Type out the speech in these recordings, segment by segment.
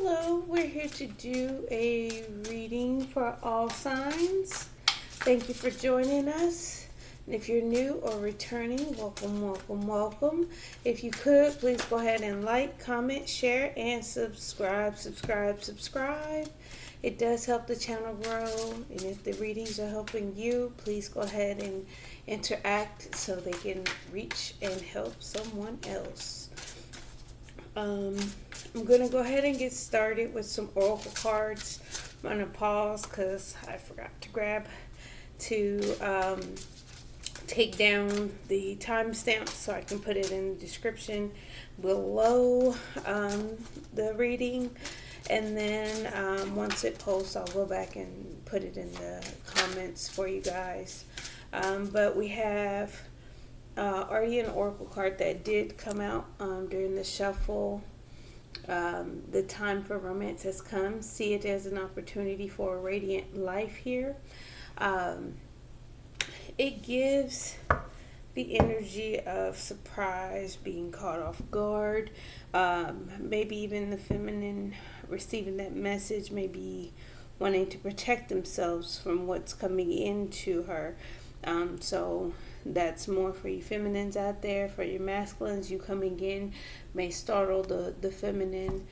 Hello, we're here to do a reading for all signs. Thank you for joining us. And if you're new or returning, welcome, welcome, welcome. If you could, please go ahead and like, comment, share, and subscribe. It does help the channel grow. And if the readings are helping you, please go ahead and interact so they can reach and help someone else. I'm going to go ahead and get started with some oracle cards. I'm going to pause because I forgot to grab to take down the timestamp so I can put it in the description below the reading. And then once it posts, I'll go back and put it in the comments for you guys. But we have already an oracle card that did come out during the shuffle. The time for romance has come. See it as an opportunity for a radiant life here. It gives the energy of surprise, being caught off guard, maybe even the feminine receiving that message, maybe wanting to protect themselves from what's coming into her. So that's more for you feminines out there. For your masculines, you coming in may startle the feminine.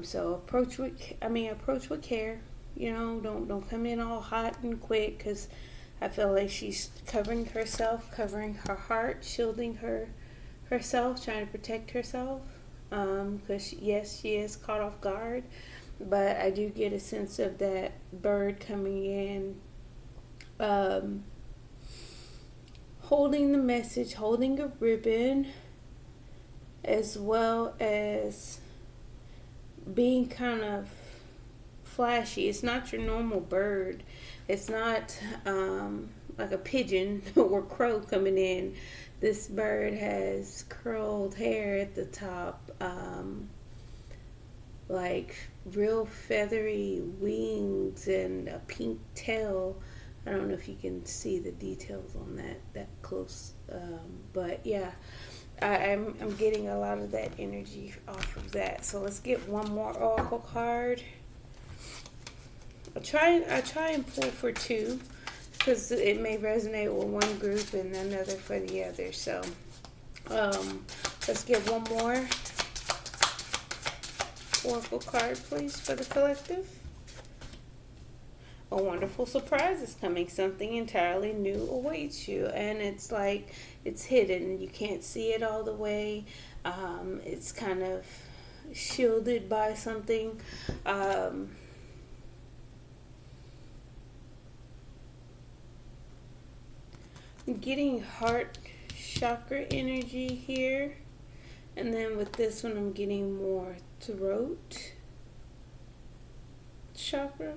So approach with care. You know, don't come in all hot and quick, because I feel like she's covering herself, covering her heart, shielding herself, trying to protect herself. Because yes, she is caught off guard, but I do get a sense of that bird coming in, holding the message, holding a ribbon, as well as being kind of flashy. It's not your normal bird. It's not like a pigeon or crow coming in. This bird has curled hair at the top, like real feathery wings and a pink tail. I don't know if you can see the details on that close, but yeah, I'm getting a lot of that energy off of that. So let's get one more oracle card. I try and pull for two, because it may resonate with one group and another for the other. So let's get one more oracle card, please, for the collective. A wonderful surprise is coming. Something entirely new awaits you, and it's like it's hidden. You can't see it all the way. It's kind of shielded by something. I'm getting heart chakra energy here, and then with this one I'm getting more throat chakra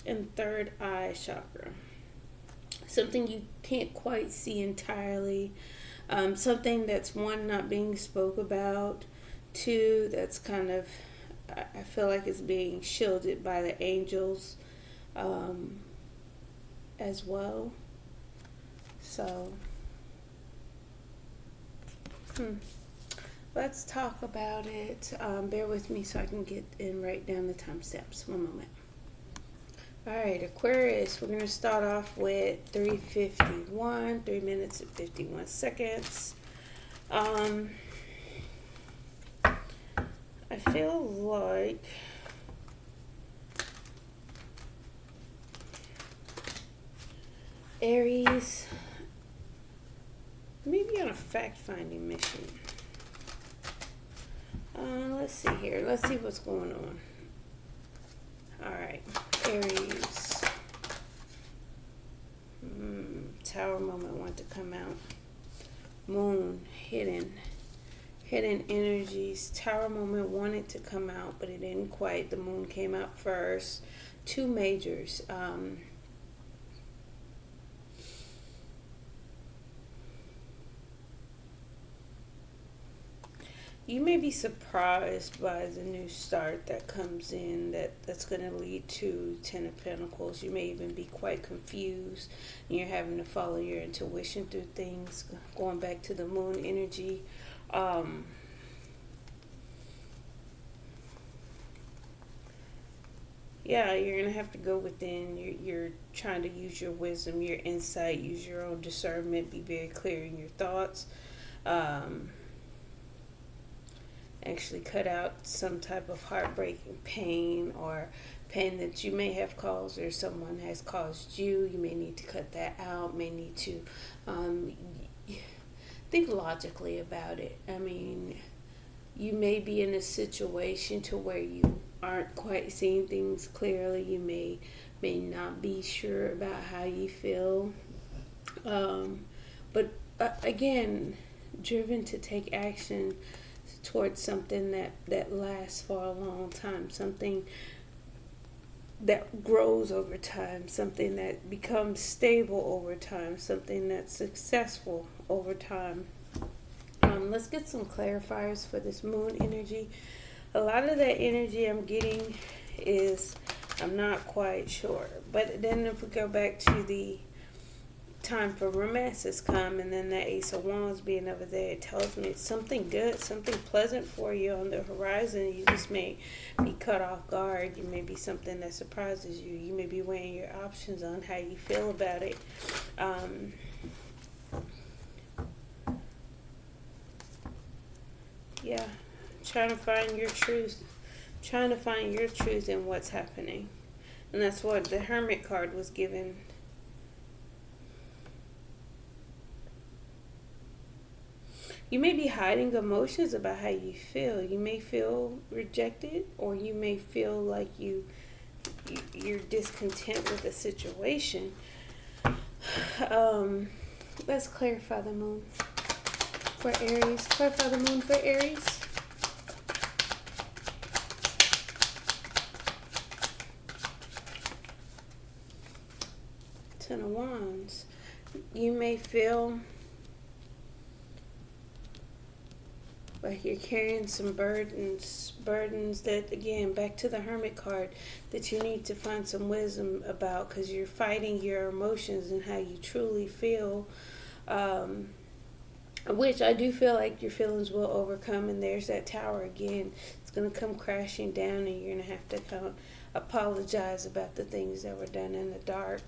and third eye chakra. Something you can't quite see entirely. Something that's, one, not being spoke about. Two, that's kind of, I feel like it's being shielded by the angels as well. So let's talk about it. Bear with me so I can get and write down the timestamps. One moment. Alright, Aquarius, we're going to start off with 3:51, 3 minutes and 51 seconds. I feel like Aries maybe on a fact-finding mission. Let's see here. Let's see what's going on. Alright, Aries. Tower moment want to come out. Moon, hidden energies. Tower moment wanted to come out, but it didn't quite. The moon came out first. Two majors. You may be surprised by the new start that comes in, that's going to lead to Ten of Pentacles. You may even be quite confused, and you're having to follow your intuition through things. Going back to the moon energy, yeah, you're gonna have to go within. You're trying to use your wisdom, your insight, use your own discernment, be very clear in your thoughts. Um, Actually cut out some type of heartbreaking pain or pain that you may have caused or someone has caused you. You may need to cut that out, may need to um, think logically about it. I mean, you may be in a situation to where you aren't quite seeing things clearly. You may not be sure about how you feel. But again, driven to take action towards something that lasts for a long time, something that grows over time, something that becomes stable over time, something that's successful over time. Let's get some clarifiers for this moon energy. A lot of that energy I'm getting is I'm not quite sure. But then if we go back to the time for romance has come, and then that Ace of Wands being over there, it tells me it's something good, something pleasant for you on the horizon. You just may be caught off guard. You may be something that surprises you. You may be weighing your options on how you feel about it. Yeah, trying to find your truth. Trying to find your truth in what's happening. And that's what the Hermit card was given. You may be hiding emotions about how you feel. You may feel rejected, or you may feel like you're discontent with the situation. Let's clarify the moon for Aries. Clarify the moon for Aries. Ten of Wands. You may feel like you're carrying some burdens that, again, back to the Hermit card, that you need to find some wisdom about, because you're fighting your emotions and how you truly feel, which I do feel like your feelings will overcome. And there's that Tower again. It's going to come crashing down, and you're going to have to come apologize about the things that were done in the dark,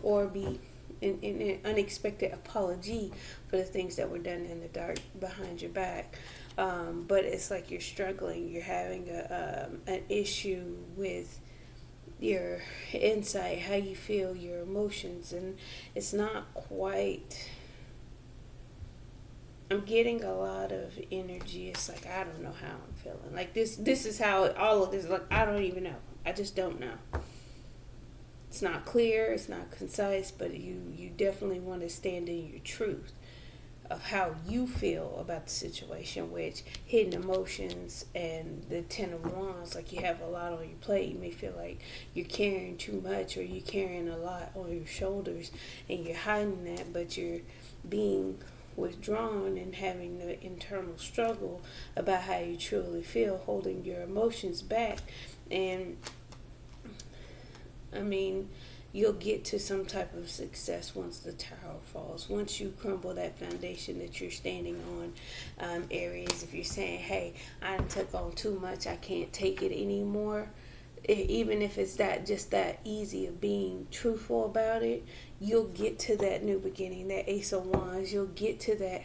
or be in an unexpected apology for the things that were done in the dark behind your back. But it's like you're struggling. You're having an issue with your insight, how you feel, your emotions, and it's not quite. I'm getting a lot of energy. It's like, I don't know how I'm feeling. Like this is how all of this, like, I don't even know. I just don't know. It's not clear, it's not concise, but you definitely want to stand in your truth of how you feel about the situation, which hidden emotions and the Ten of Wands, like you have a lot on your plate. You may feel like you're carrying too much, or you're carrying a lot on your shoulders, and you're hiding that, but you're being withdrawn and having the internal struggle about how you truly feel, holding your emotions back. And I mean, you'll get to some type of success once the tower falls. Once you crumble that foundation that you're standing on, Aries, if you're saying, hey, I done took on too much, I can't take it anymore, even if it's just that easy of being truthful about it, you'll get to that new beginning, that Ace of Wands. You'll get to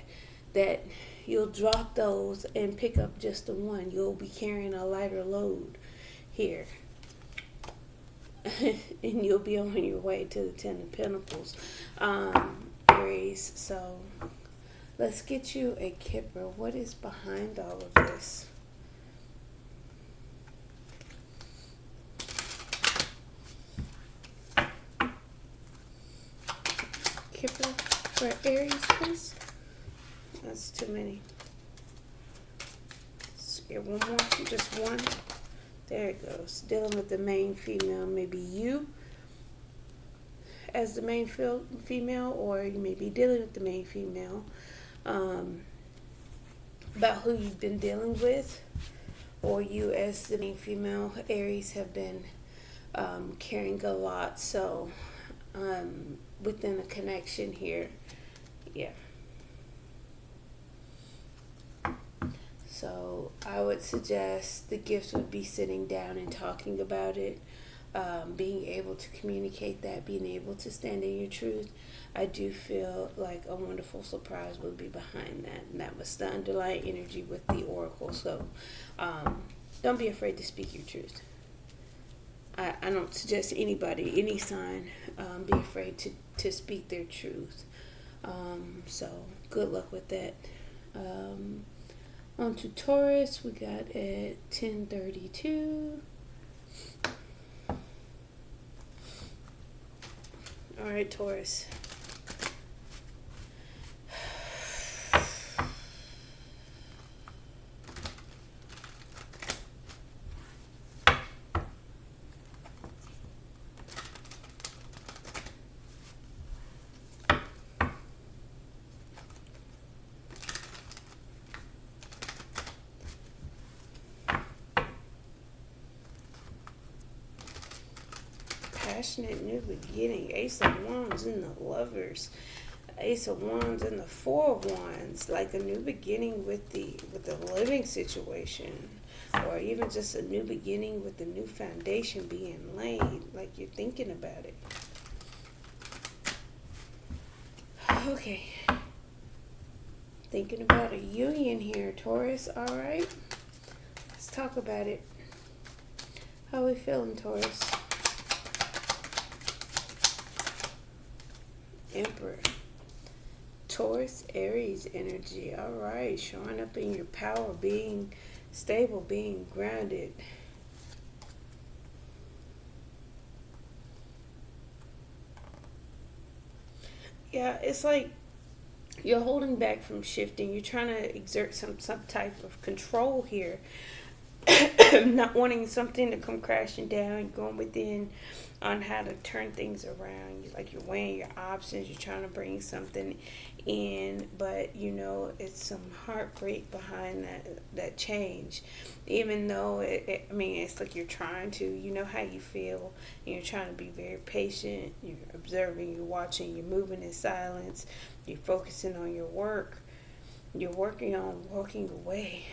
that you'll drop those and pick up just the one. You'll be carrying a lighter load here. And you'll be on your way to the Ten of Pentacles, Aries. So let's get you a Kipper. What is behind all of this? Kipper for Aries, please. That's too many. Let's get one more. Just one. There it goes. Dealing with the main female. Maybe you as the main female, or you may be dealing with the main female, about who you've been dealing with, or you as the main female, Aries, have been carrying a lot. So within a connection here. Yeah. So I would suggest the gifts would be sitting down and talking about it, being able to communicate that, being able to stand in your truth. I do feel like a wonderful surprise would be behind that. And that was the underlying energy with the oracle. So don't be afraid to speak your truth. I don't suggest anybody, any sign, be afraid to speak their truth. So good luck with that. On to Taurus, we got at 10:32. All right, Taurus. Passionate new beginning. Ace of Wands and the Lovers. Ace of Wands and the Four of Wands. Like a new beginning with the living situation, or even just a new beginning with a new foundation being laid. Like you're thinking about it. Okay. Thinking about a union here, Taurus. All right. Let's talk about it. How we feeling, Taurus? Emperor. Taurus, Aries energy. All right. Showing up in your power, being stable, being grounded. Yeah, it's like you're holding back from shifting. You're trying to exert some type of control here. Not wanting something to come crashing down, going within on how to turn things around. Like you're weighing your options, you're trying to bring something in, but you know it's some heartbreak behind that change. Even though it's like you're trying to, you know how you feel, and you're trying to be very patient. You're observing, you're watching, you're moving in silence, you're focusing on your work, you're working on walking away.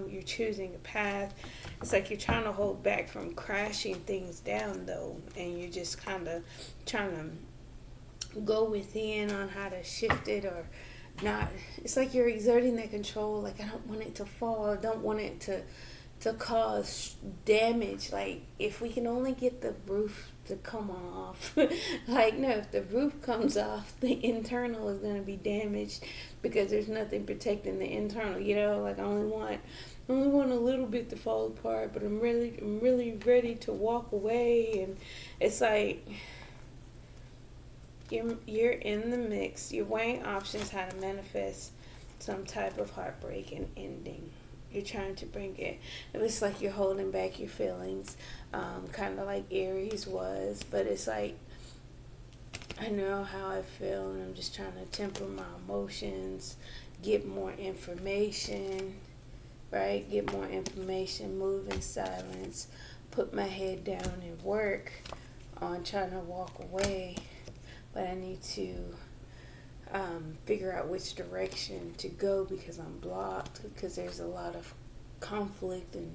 You're choosing a path. It's like you're trying to hold back from crashing things down, though, and you're just kind of trying to go within on how to shift it or not. It's like you're exerting that control. Like, I don't want it to fall. I don't want it to cause damage. Like, if we can only get the roof to come off. Like, no, if the roof comes off, the internal is going to be damaged because there's nothing protecting the internal. You know, like I only want a little bit to fall apart, but I'm really ready to walk away. And it's like you're in the mix. You're weighing options how to manifest some type of heartbreak and ending. You're trying to bring it. It's like you're holding back your feelings, kind of like Aries was. But it's like, I know how I feel, and I'm just trying to temper my emotions, get more information, right? Get more information, move in silence, put my head down and work on trying to walk away. But I need to figure out which direction to go because I'm blocked, because there's a lot of conflict and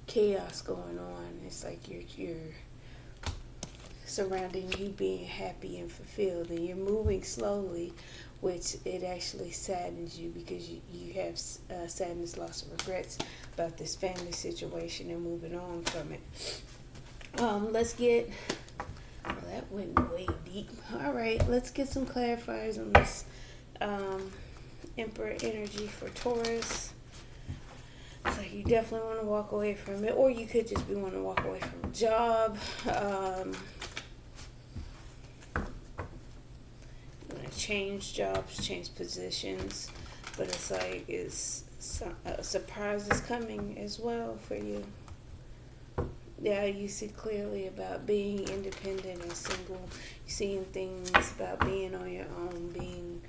chaos going on. It's like you're surrounding you being happy and fulfilled, and you're moving slowly, which it actually saddens you because you have sadness, loss, and regrets about this family situation and moving on from it. Let's get... Well, that went way deep. All right, let's get some clarifiers on this Emperor energy for Taurus. So you definitely want to walk away from it, or you could just be wanting to walk away from a job. You want to change jobs, change positions, but it's like a surprise is coming as well for you. Yeah, you see clearly about being independent and single. You're seeing things about being on your own, being,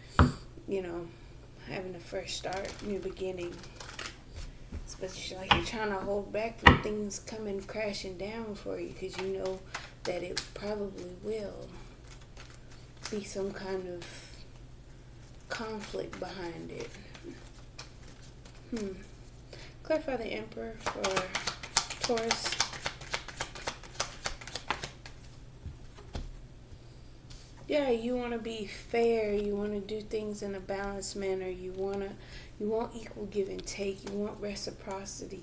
having a fresh start, new beginning. But you're trying to hold back from things coming crashing down for you because you know that it probably will be some kind of conflict behind it. Clarify the Emperor for Taurus. Yeah, you want to be fair. You want to do things in a balanced manner. You want equal give and take. You want reciprocity.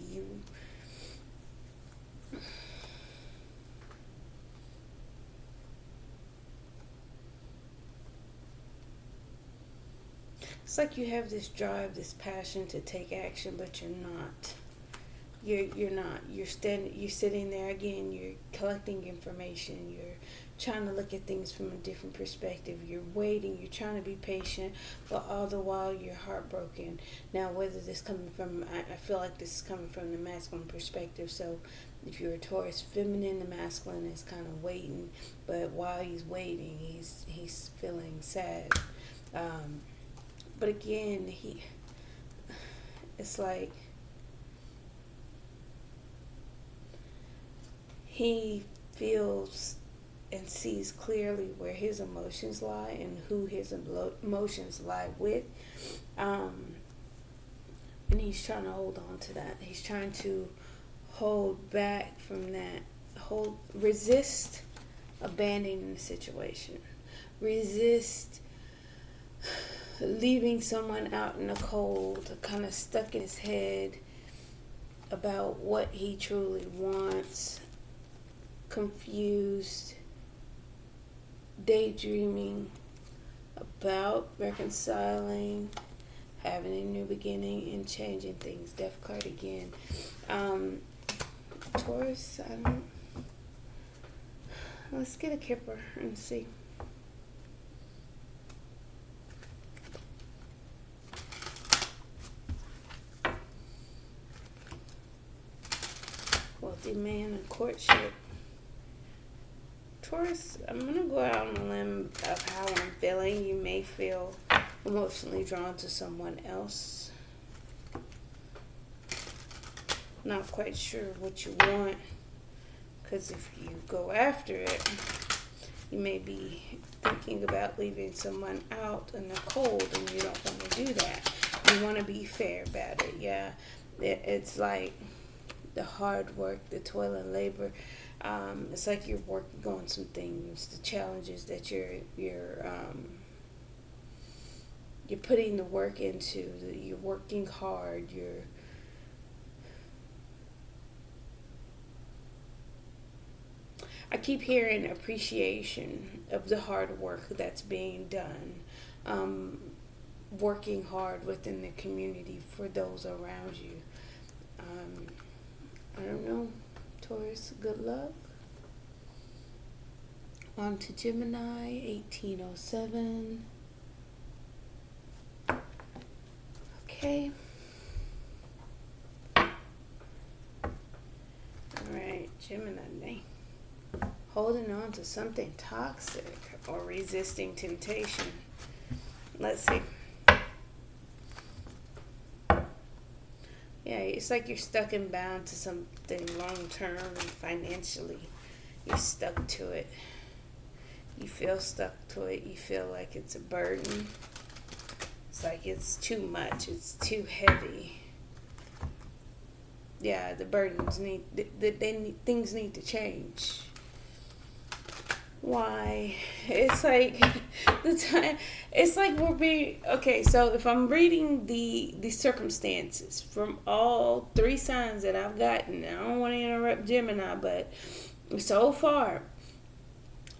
It's like you have this drive, this passion to take action, but you're not. You're not. You're sitting there again. You're collecting information. You're trying to look at things from a different perspective. You're waiting. You're trying to be patient, but all the while you're heartbroken. Now, whether this coming from, I feel like this is coming from the masculine perspective. So, if you're a Taurus feminine, the masculine is kind of waiting, but while he's waiting, he's feeling sad. But again, it's like he feels and sees clearly where his emotions lie and who his emotions lie with. And he's trying to hold on to that. He's trying to hold back from that. Resist abandoning the situation. Resist leaving someone out in the cold, kind of stuck in his head about what he truly wants, confused, daydreaming about reconciling, having a new beginning, and changing things. Death card again. Taurus, let's get a Kipper and see. Wealthy man and courtship. Taurus, I'm going to go out on a limb of how I'm feeling. You may feel emotionally drawn to someone else. Not quite sure what you want, because if you go after it, you may be thinking about leaving someone out in the cold, and you don't want to do that. You want to be fair about it. Yeah, it's like the hard work, the toil and labor. It's like you're working on some things, the challenges that you're putting the work into. You're working hard. I keep hearing appreciation of the hard work that's being done. Working hard within the community for those around you. I don't know, Taurus, good luck. On to Gemini, 1807. Okay. Alright, Gemini. Holding on to something toxic or resisting temptation. Let's see. Yeah, it's like you're stuck and bound to something long term and financially. You're stuck to it. You feel stuck to it. You feel like it's a burden. It's like it's too much. It's too heavy. Yeah, the burdens things need to change. Why? It's like it's like we're being okay. So if I'm reading the circumstances from all three signs that I've gotten, I don't want to interrupt Gemini, but so far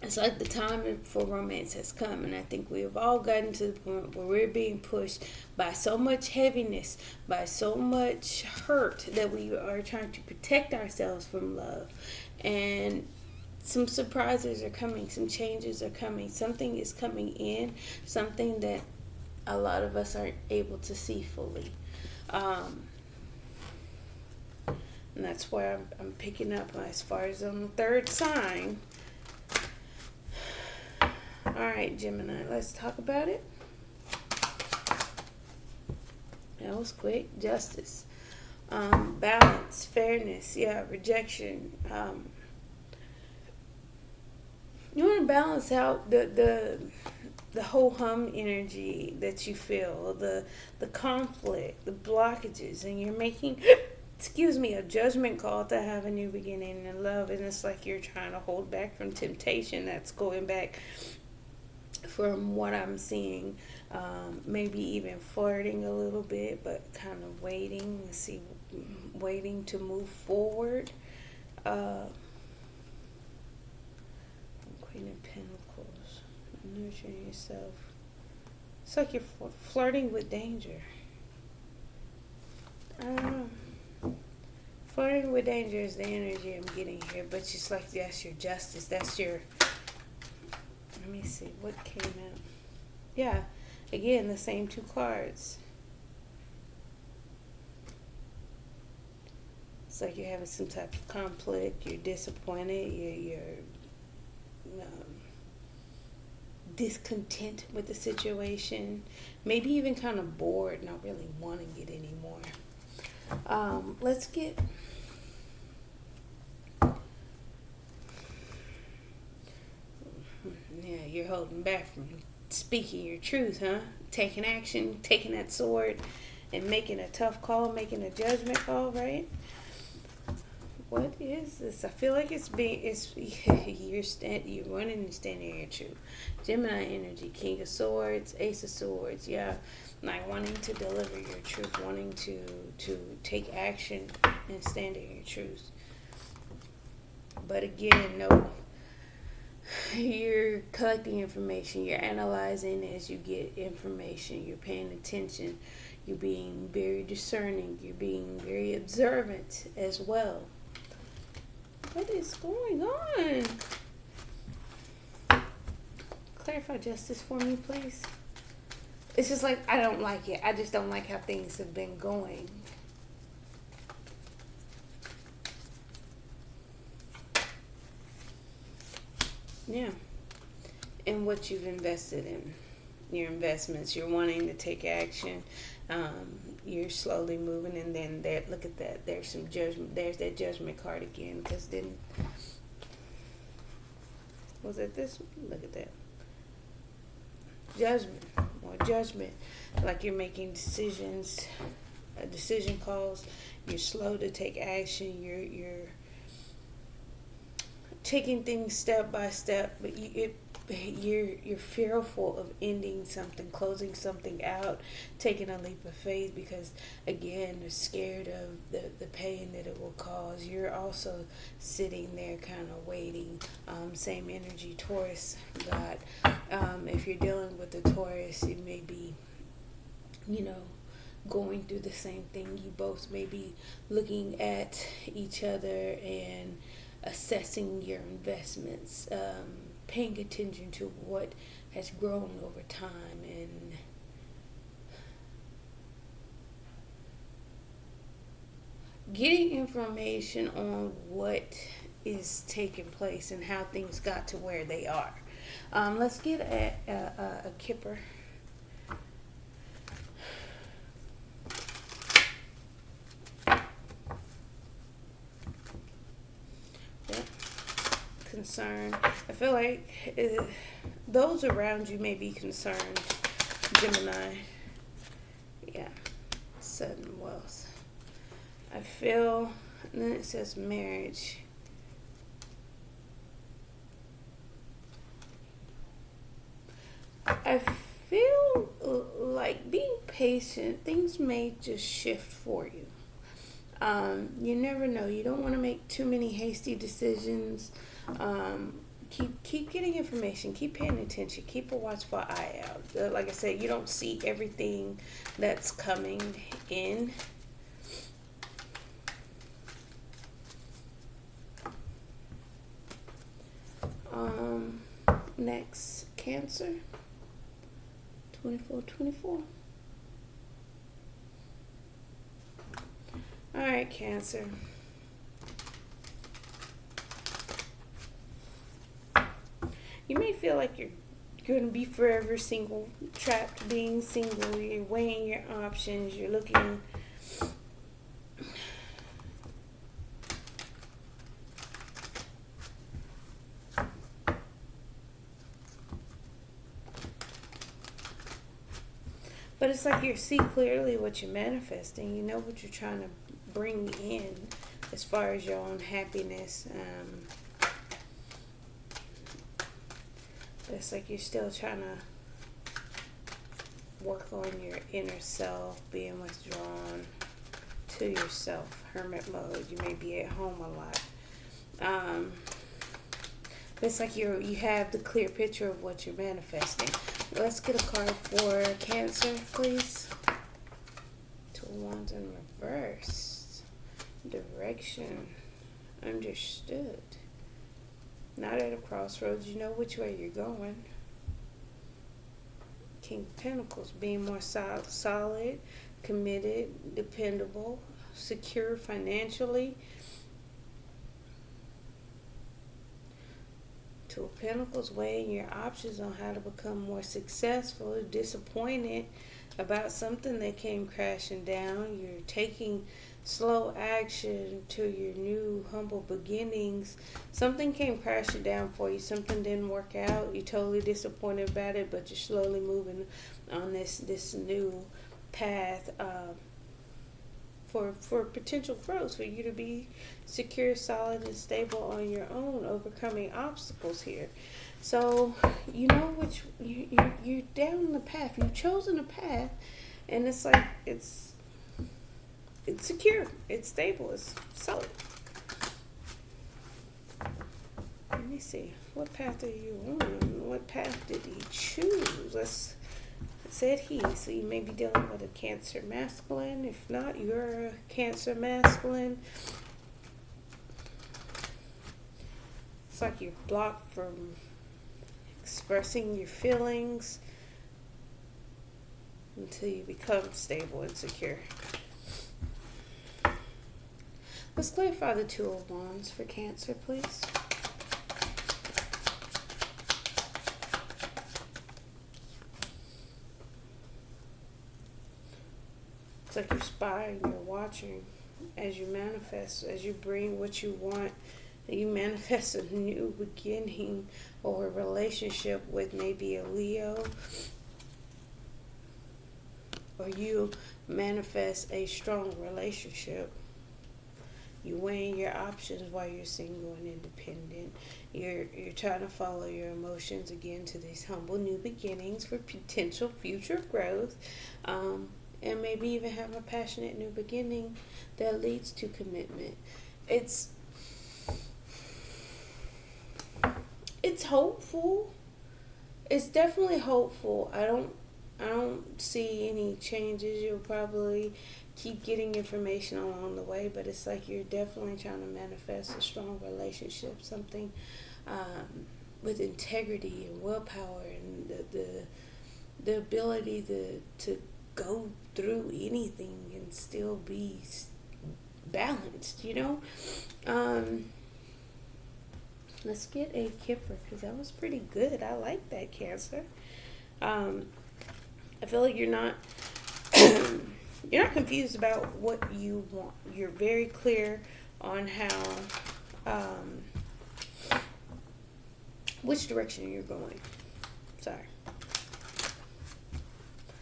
it's like the time for romance has come, and I think we have all gotten to the point where we're being pushed by so much heaviness, by so much hurt, that we are trying to protect ourselves from love. And some surprises are coming, some changes are coming, something is coming in, something that a lot of us aren't able to see fully. And that's where I'm picking up as far as on the third sign. Alright, Gemini, let's talk about it. That was quick. Justice. Balance, fairness, rejection. You want to balance out the the whole hum energy that you feel, the conflict, the blockages, and you're making excuse me, a judgment call to have a new beginning in love, and it's like you're trying to hold back from temptation that's going back from what I'm seeing. Maybe even flirting a little bit, but kind of waiting to move forward. Queen of Pentacles, nurturing yourself. It's like you're flirting with danger. I don't know. Flirting with danger is the energy I'm getting here, but just like that's your justice. That's your. Let me see what came out. Yeah, again the same two cards. It's like you're having some type of conflict. You're disappointed. You're discontent with the situation. Maybe even kind of bored, not really wanting it anymore. Let's get. Yeah, you're holding back from speaking your truth, huh? Taking action, taking that sword, and making a tough call, making a judgment call, right? What is this? I feel like you're running and standing in your truth. Gemini energy, King of Swords, Ace of Swords, yeah. Like wanting to deliver your truth, wanting to take action and stand in your truth. But again, no. You're collecting information, you're analyzing as you get information, you're paying attention, you're being very discerning, you're being very observant as well. What is going on? Clarify justice for me, please. It's just like, I don't like it. I just don't like how things have been going. Yeah. And what you've invested in. Your investments. You're wanting to take action. You're slowly moving, and then look at that. There's some judgment. There's that judgment card again. Because then, was it this one? Look at that. Judgment. More judgment. Like you're making decision calls. You're slow to take action. You're taking things step by step, but you're fearful of ending something, closing something out, taking a leap of faith, because again you're scared of the pain that it will cause. You're also sitting there kind of waiting. Same energy, Taurus God. If you're dealing with the Taurus, it may be, going through the same thing. You both may be looking at each other and assessing your investments, paying attention to what has grown over time, and getting information on what is taking place and how things got to where they are. Let's get a kipper. Concern. I feel like those around you may be concerned, Gemini. Yeah, sudden wealth. I feel, and then it says marriage. I feel like being patient, things may just shift for you. You never know. You don't want to make too many hasty decisions. Keep getting information. Keep paying attention. Keep a watchful eye out. Like I said, you don't see everything that's coming in. Next, Cancer. 24. All right, Cancer. You may feel like you're going to be forever single, trapped being single. You're weighing your options. You're looking. But it's like you see clearly what you're manifesting. You know what you're trying to bring in as far as your own happiness. It's like you're still trying to work on your inner self, being withdrawn to yourself, hermit mode. You may be at home a lot. It's like you have the clear picture of what you're manifesting. Let's get a card for Cancer, please. Two of Wands in reverse. Direction. Understood. Not at a crossroads. You know which way you're going. King of Pentacles. Being more solid, committed, dependable, secure financially. Two of Pentacles, weighing your options on how to become more successful. Disappointed about something that came crashing down. You're taking slow action to your new humble beginnings. Something came crashing down for you. Something didn't work out. You're totally disappointed about it, but you're slowly moving on this new path for potential growth, for you to be secure, solid, and stable on your own, overcoming obstacles here. So you know which you're down the path. You've chosen a path, and it's like it's secure, it's stable, it's solid. Let me see. What path are you on? What path did he choose? Said he. So you may be dealing with a Cancer masculine. If not, you're a Cancer masculine. It's like you're blocked from expressing your feelings until you become stable and secure. Let's clarify the Two of Wands for Cancer, please. It's like you're spying, you're watching as you manifest, as you bring what you want. You manifest a new beginning or a relationship with maybe a Leo. Or you manifest a strong relationship. You're weighing your options while you're single and independent. You're trying to follow your emotions again to these humble new beginnings for potential future growth. And maybe even have a passionate new beginning that leads to commitment. It's hopeful. It's definitely hopeful. I don't see any changes. You'll probably keep getting information along the way, but it's like you're definitely trying to manifest a strong relationship, something with integrity and willpower, and the ability to go through anything and still be balanced, you know. Let's get a Kipper, because that was pretty good. I like that, Cancer. I feel like you're not you're not confused about what you want. You're very clear on how which direction you're going. Sorry.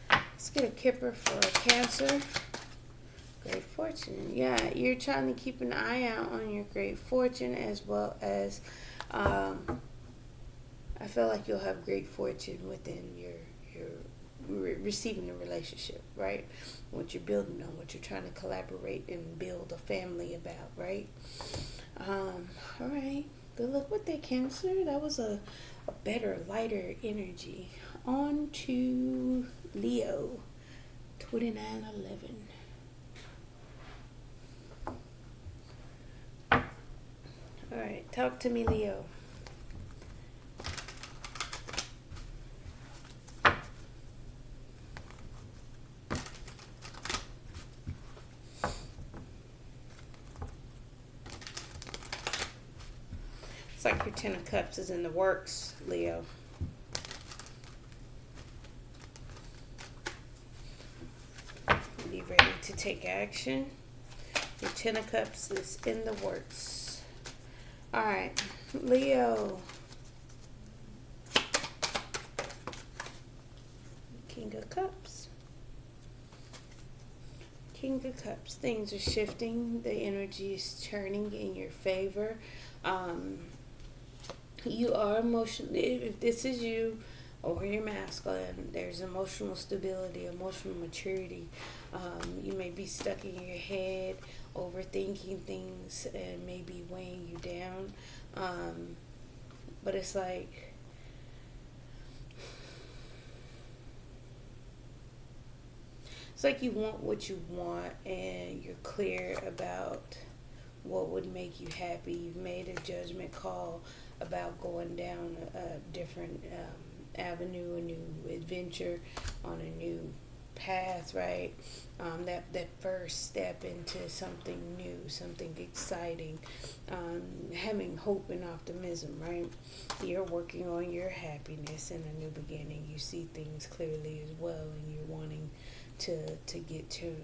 Let's get a Kipper for Cancer. Great fortune. Yeah, you're trying to keep an eye out on your great fortune, as well as I feel like you'll have great fortune within your receiving a relationship, right? What you're building on, what you're trying to collaborate and build a family about, right? All right. Good luck with that, Cancer. That was a better, lighter energy. On to Leo. 2911. All right, talk to me, Leo. It's like your Ten of Cups is in the works, Leo. Be ready to take action. Your Ten of Cups is in the works. All right, Leo. King of Cups. King of Cups. Things are shifting. The energy is turning in your favor. You are emotionally, if this is you or you're masculine, there's emotional stability, emotional maturity. You may be stuck in your head, overthinking things, and maybe weighing you down. But it's like, you want what you want, and you're clear about what would make you happy. You've made a judgment call about going down a different avenue, a new adventure, on a new path, right? That first step into something new, something exciting, having hope and optimism, right? You're working on your happiness and a new beginning. You see things clearly as well, and you're wanting to get to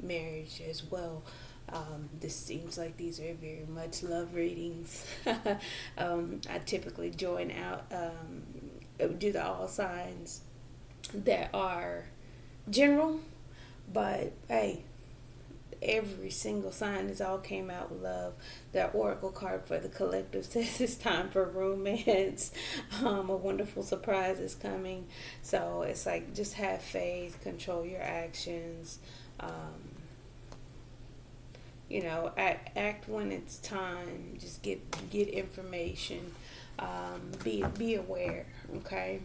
marriage as well. This seems like these are very much love readings. I typically join out, do the all signs that are general, but hey, every single sign is all came out with love. That oracle card for the collective says it's time for romance. A wonderful surprise is coming. So it's like, just have faith, control your actions. Act when it's time. Just get information. Be aware. Okay.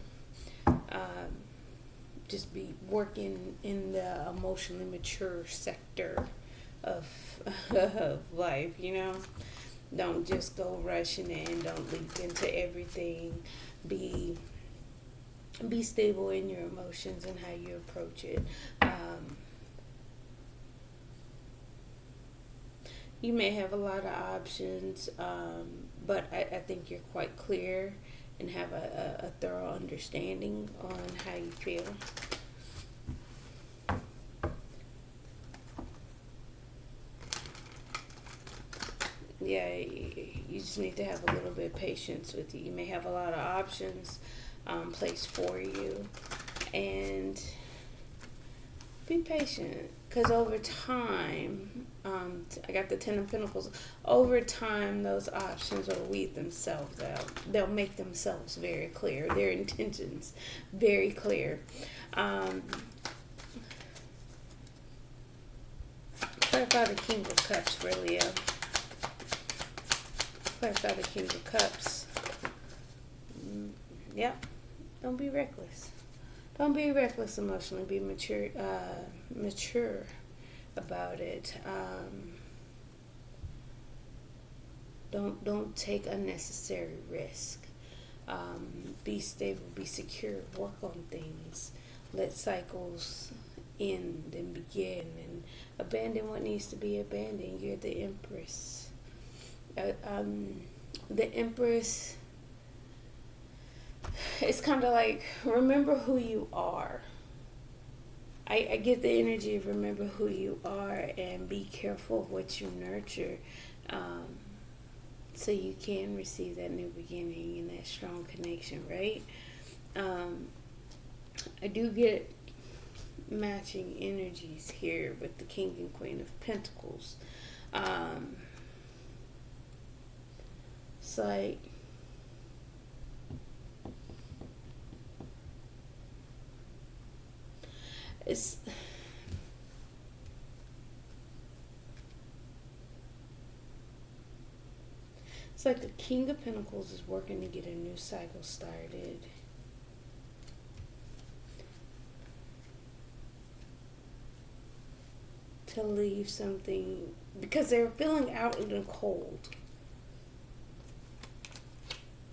Just be working in the emotionally mature sector of life. Don't just go rushing in. Don't leap into everything. Be stable in your emotions and how you approach it. You may have a lot of options, but I think you're quite clear and have a thorough understanding on how you feel. Yeah, you just need to have a little bit of patience with you. You may have a lot of options placed for you, and be patient, because over time, I got the Ten of Pentacles. Over time, those options will weed themselves out. They'll make themselves very clear. Their intentions very clear. Clarify the King of Cups for Leo. Clarify the King of Cups. Yep. Don't be reckless. Don't be reckless emotionally. Be mature about it. Don't take unnecessary risk. Be stable. Be secure. Work on things. Let cycles end and begin, and abandon what needs to be abandoned. You're the Empress. The Empress. It's kind of like, remember who you are. I get the energy of remember who you are, and be careful of what you nurture, so you can receive that new beginning and that strong connection, right? I do get matching energies here with the King and Queen of Pentacles. It's like, it's like the King of Pentacles is working to get a new cycle started. To leave something, because they're feeling out in the cold.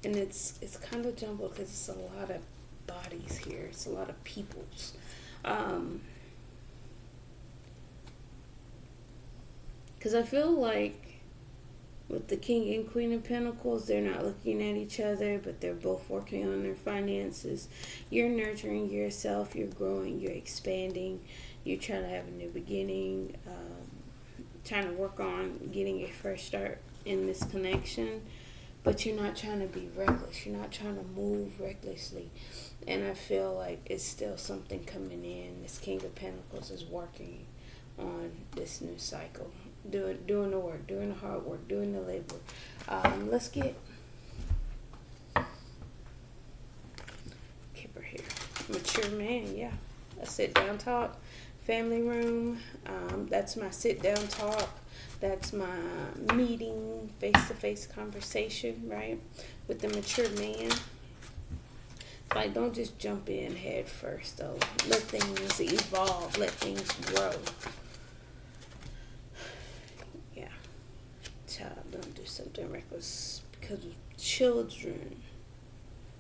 And it's kind of jumbled, because it's a lot of bodies here. It's a lot of peoples. Because I feel like with the King and Queen of Pentacles, they're not looking at each other, but they're both working on their finances. You're nurturing yourself. You're growing. You're expanding. You're trying to have a new beginning. Trying to work on getting your first start in this connection. But you're not trying to be reckless. You're not trying to move recklessly. And I feel like it's still something coming in. This King of Pentacles is working on this new cycle. Doing the work, doing the hard work, doing the labor. Let's get Kipper here. Mature man, yeah. A sit down talk. Family room. That's my sit down talk. That's my meeting, face-to-face conversation, right? With the mature man. Like, don't just jump in head first, though. Let things evolve. Let things grow. Yeah. Child, don't do something reckless because of children.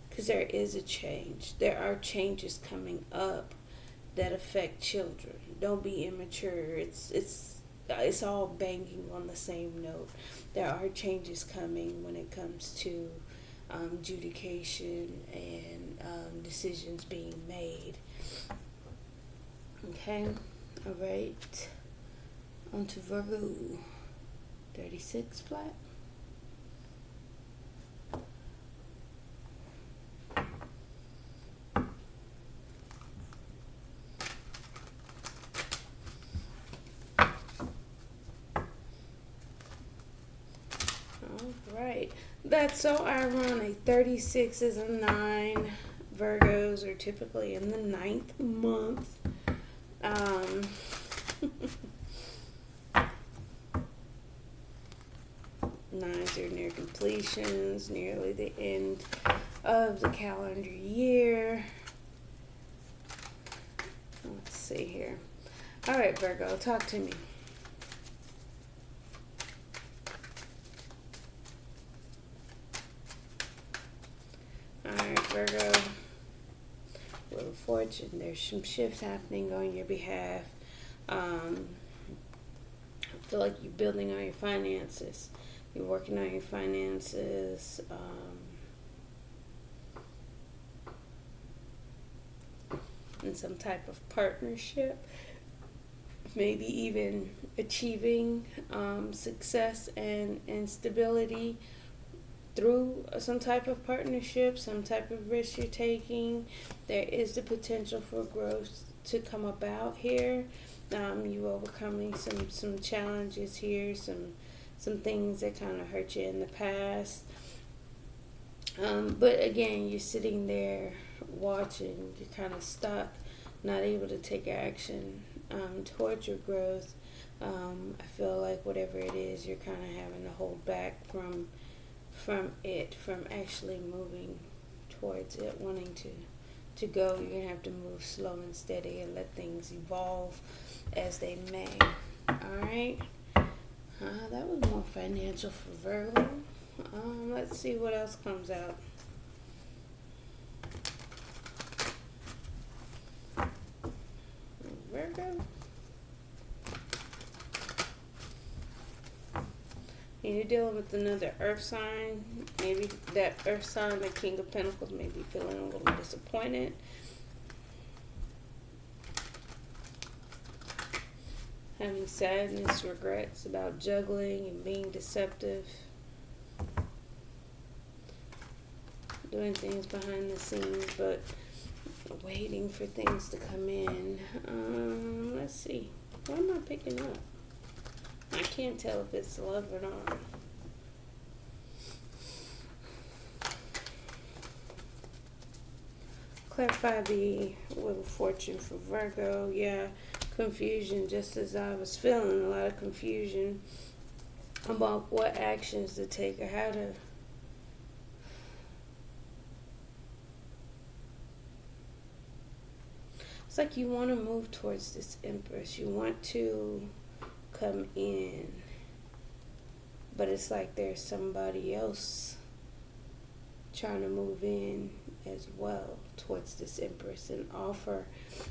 Because there is a change. There are changes coming up that affect children. Don't be immature. It's all banging on the same note. There are changes coming when it comes to adjudication and decisions being made. Okay, all right. On to Virgo. 36 flat. Right. That's so ironic. 36 is a 9. Virgos are typically in the 9th month. Nines are near completions, nearly the end of the calendar year. Let's see here. All right, Virgo, talk to me. Alright, Virgo, Wheel of Fortune, there's some shifts happening on your behalf. I feel like you're building on your finances. You're working on your finances. In some type of partnership. Maybe even achieving success and stability through some type of partnership, some type of risk you're taking. There is the potential for growth to come about here. You overcoming some challenges here, some things that kind of hurt you in the past. But again, you're sitting there watching. You're kind of stuck, not able to take action towards your growth. I feel like whatever it is, you're kind of having to hold back from actually moving towards it, wanting to go. You're gonna have to move slow and steady and let things evolve as they may. All right. That was more financial for Virgo. Let's see what else comes out. Virgo. And you're dealing with another earth sign. Maybe that earth sign, the King of Pentacles, may be feeling a little disappointed. Having sadness, regrets about juggling and being deceptive. Doing things behind the scenes, but waiting for things to come in. Let's see. What am I picking up? I can't tell if it's love or not. Clarify the Wheel of Fortune for Virgo. Yeah, confusion, just as I was feeling a lot of confusion about what actions to take or how to. It's like you want to move towards this Empress. You want to come in, but it's like there's somebody else trying to move in as well towards this Empress and offer,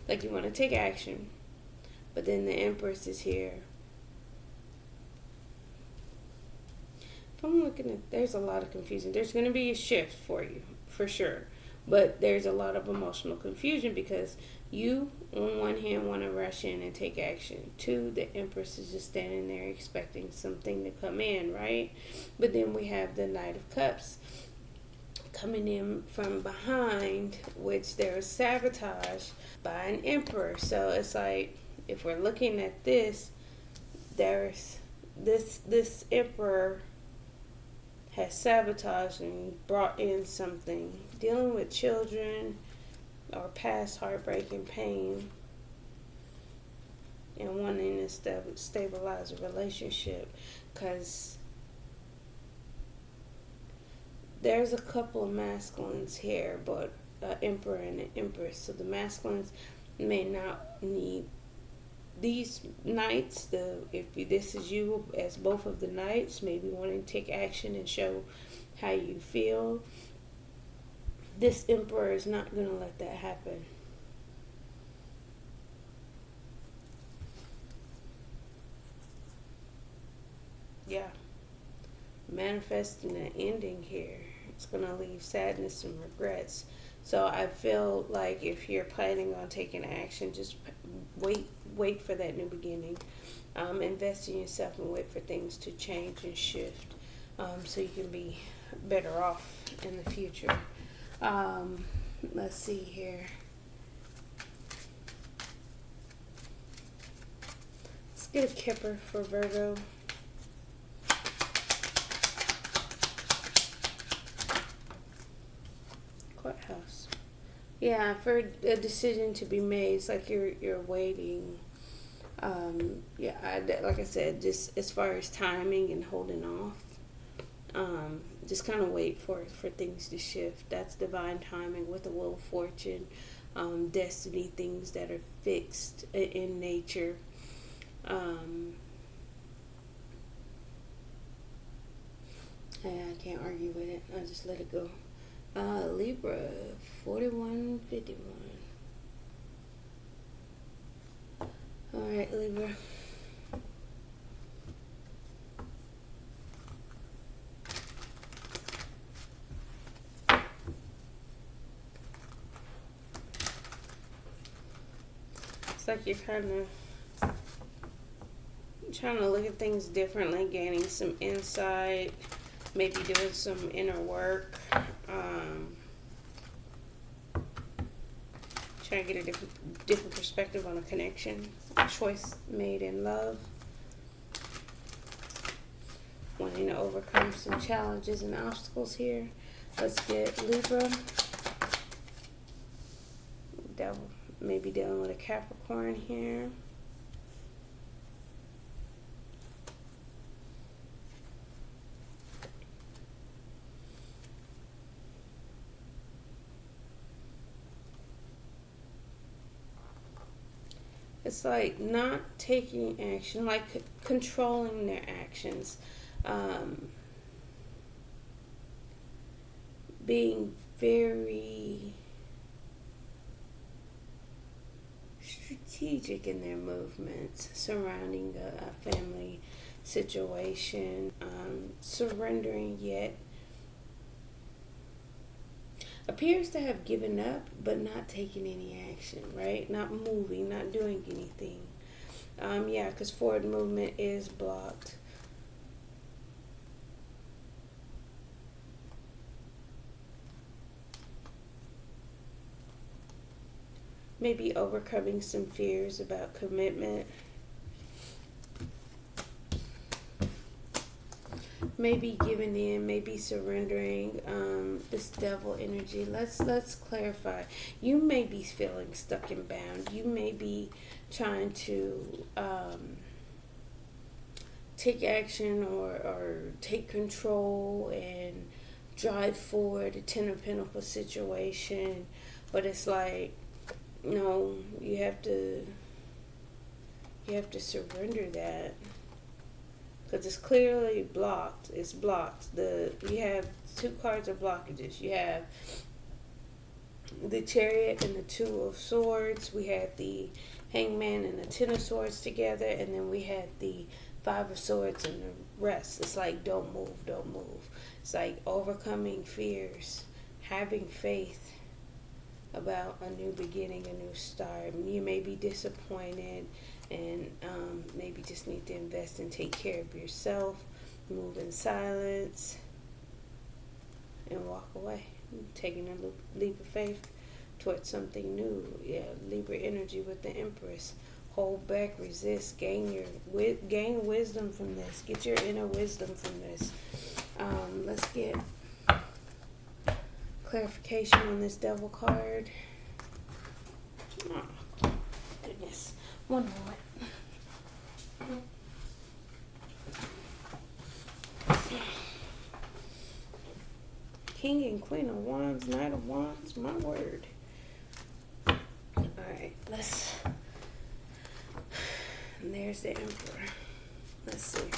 like you want to take action, but then the Empress is here. If I'm looking at, there's a lot of confusion. There's going to be a shift for you, for sure, but there's a lot of emotional confusion because you, on one hand, want to rush in and take action. Two, the Empress is just standing there expecting something to come in, right? But then we have the Knight of Cups coming in from behind, which there's sabotage by an Emperor. So it's like if we're looking at this, there's this emperor has sabotaged and brought in something dealing with children or past heartbreak and pain, and wanting to stabilize a relationship, because there's a couple of masculines here, but an emperor and an empress. So the masculines may not need these knights. If this is you as both of the knights, maybe wanting to take action and show how you feel. This emperor is not going to let that happen. Yeah. Manifesting an ending here. It's going to leave sadness and regrets. So I feel like if you're planning on taking action, just wait for that new beginning. Invest in yourself and wait for things to change and shift, so you can be better off in the future. Let's see here. Let's get a kipper for Virgo. Courthouse. Yeah, for a decision to be made, it's like you're waiting. Like I said, just as far as timing and holding off, just kind of wait for things to shift. That's divine timing with the Wheel of Fortune, destiny, things that are fixed in nature. I can't argue with it. I just let it go. Libra, 4151. All right, Libra. It's like you're kind of trying to look at things differently, gaining some insight, maybe doing some inner work. Trying to get a different perspective on a connection, a choice made in love, wanting to overcome some challenges and obstacles here. Let's get Libra. Devil, maybe dealing with a Capricorn here. It's like not taking action, like controlling their actions, being very strategic in their movements surrounding a family situation, surrendering yet appears to have given up, but not taking any action, right? Not moving, not doing anything. Because forward movement is blocked. Maybe overcoming some fears about commitment. Maybe giving in, maybe surrendering. This devil energy. Let's clarify. You may be feeling stuck and bound. You may be trying to take action or take control and drive forward a Ten of Pentacles situation, but it's like, no, you have to surrender that. Because it's clearly blocked. It's blocked. You have two cards of blockages. You have the Chariot and the Two of Swords. We had the Hangman and the Ten of Swords together. And then we had the Five of Swords and the rest. It's like, don't move, don't move. It's like overcoming fears. Having faith about a new beginning, a new start. You may be disappointed and maybe just need to invest and take care of yourself, move in silence, and walk away. Taking a leap of faith towards something new. Yeah, Libra energy with the Empress. hold back, resist, gain wisdom from this. Get your inner wisdom from this. Let's get clarification on this Devil card. Oh, goodness. One moment. King and Queen of Wands, Knight of Wands, my word. Alright, and there's the Emperor. Let's see.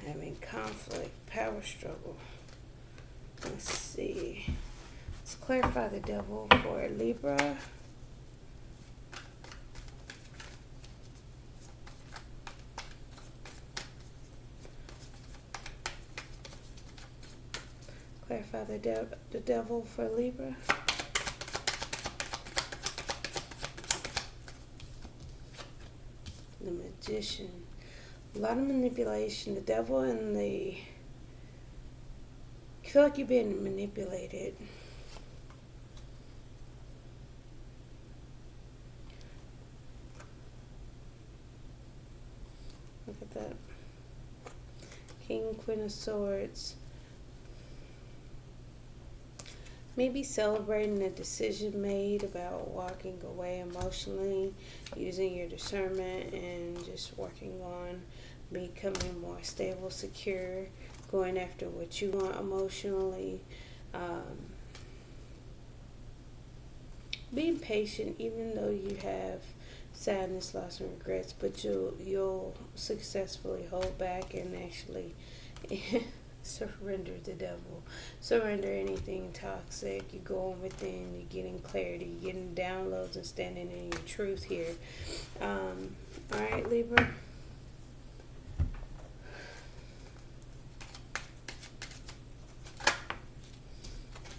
Having conflict, power struggle. Let's see. Let's clarify the Devil for Libra. Clarify the Devil for Libra. The Magician. A lot of manipulation. The Devil and the... You feel like you're being manipulated. Look at that. King, Queen of Swords. Maybe celebrating a decision made about walking away emotionally, using your discernment, and just working on becoming more stable, secure, going after what you want emotionally. Being patient, even though you have sadness, loss, and regrets, but you'll successfully hold back and actually surrender the Devil. Surrender anything toxic. You're going within, you're getting clarity, you're getting downloads and standing in your truth here. Alright, Libra.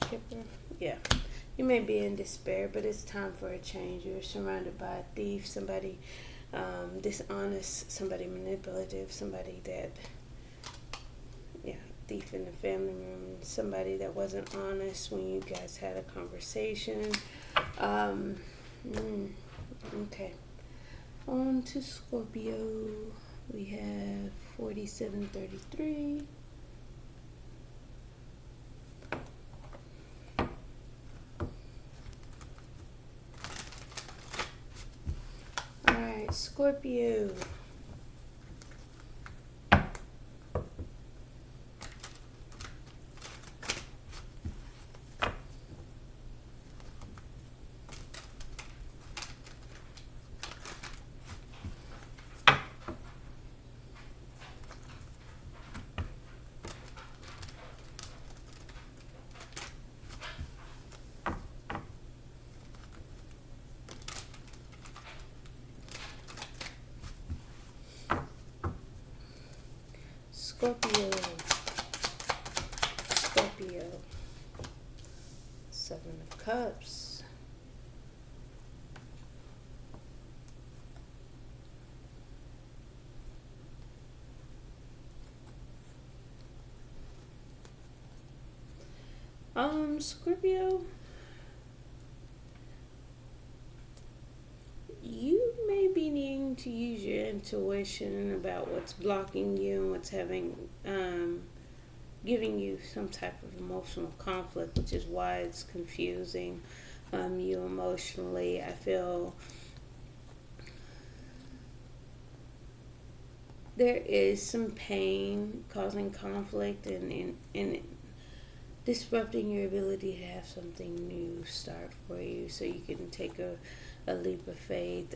Kipper. Yeah. You may be in despair, but it's time for a change. You're surrounded by a thief, somebody dishonest, somebody manipulative, somebody that, thief in the family room, somebody that wasn't honest when you guys had a conversation. Okay. On to Scorpio. We have 4733. Alright, Scorpio. Scorpio, Seven of Cups, Scorpio, you may be needing to use your intuition about what's blocking you and what's giving you some type of emotional conflict, which is why it's confusing you emotionally. I feel there is some pain causing conflict and disrupting your ability to have something new start for you, so you can take a leap of faith.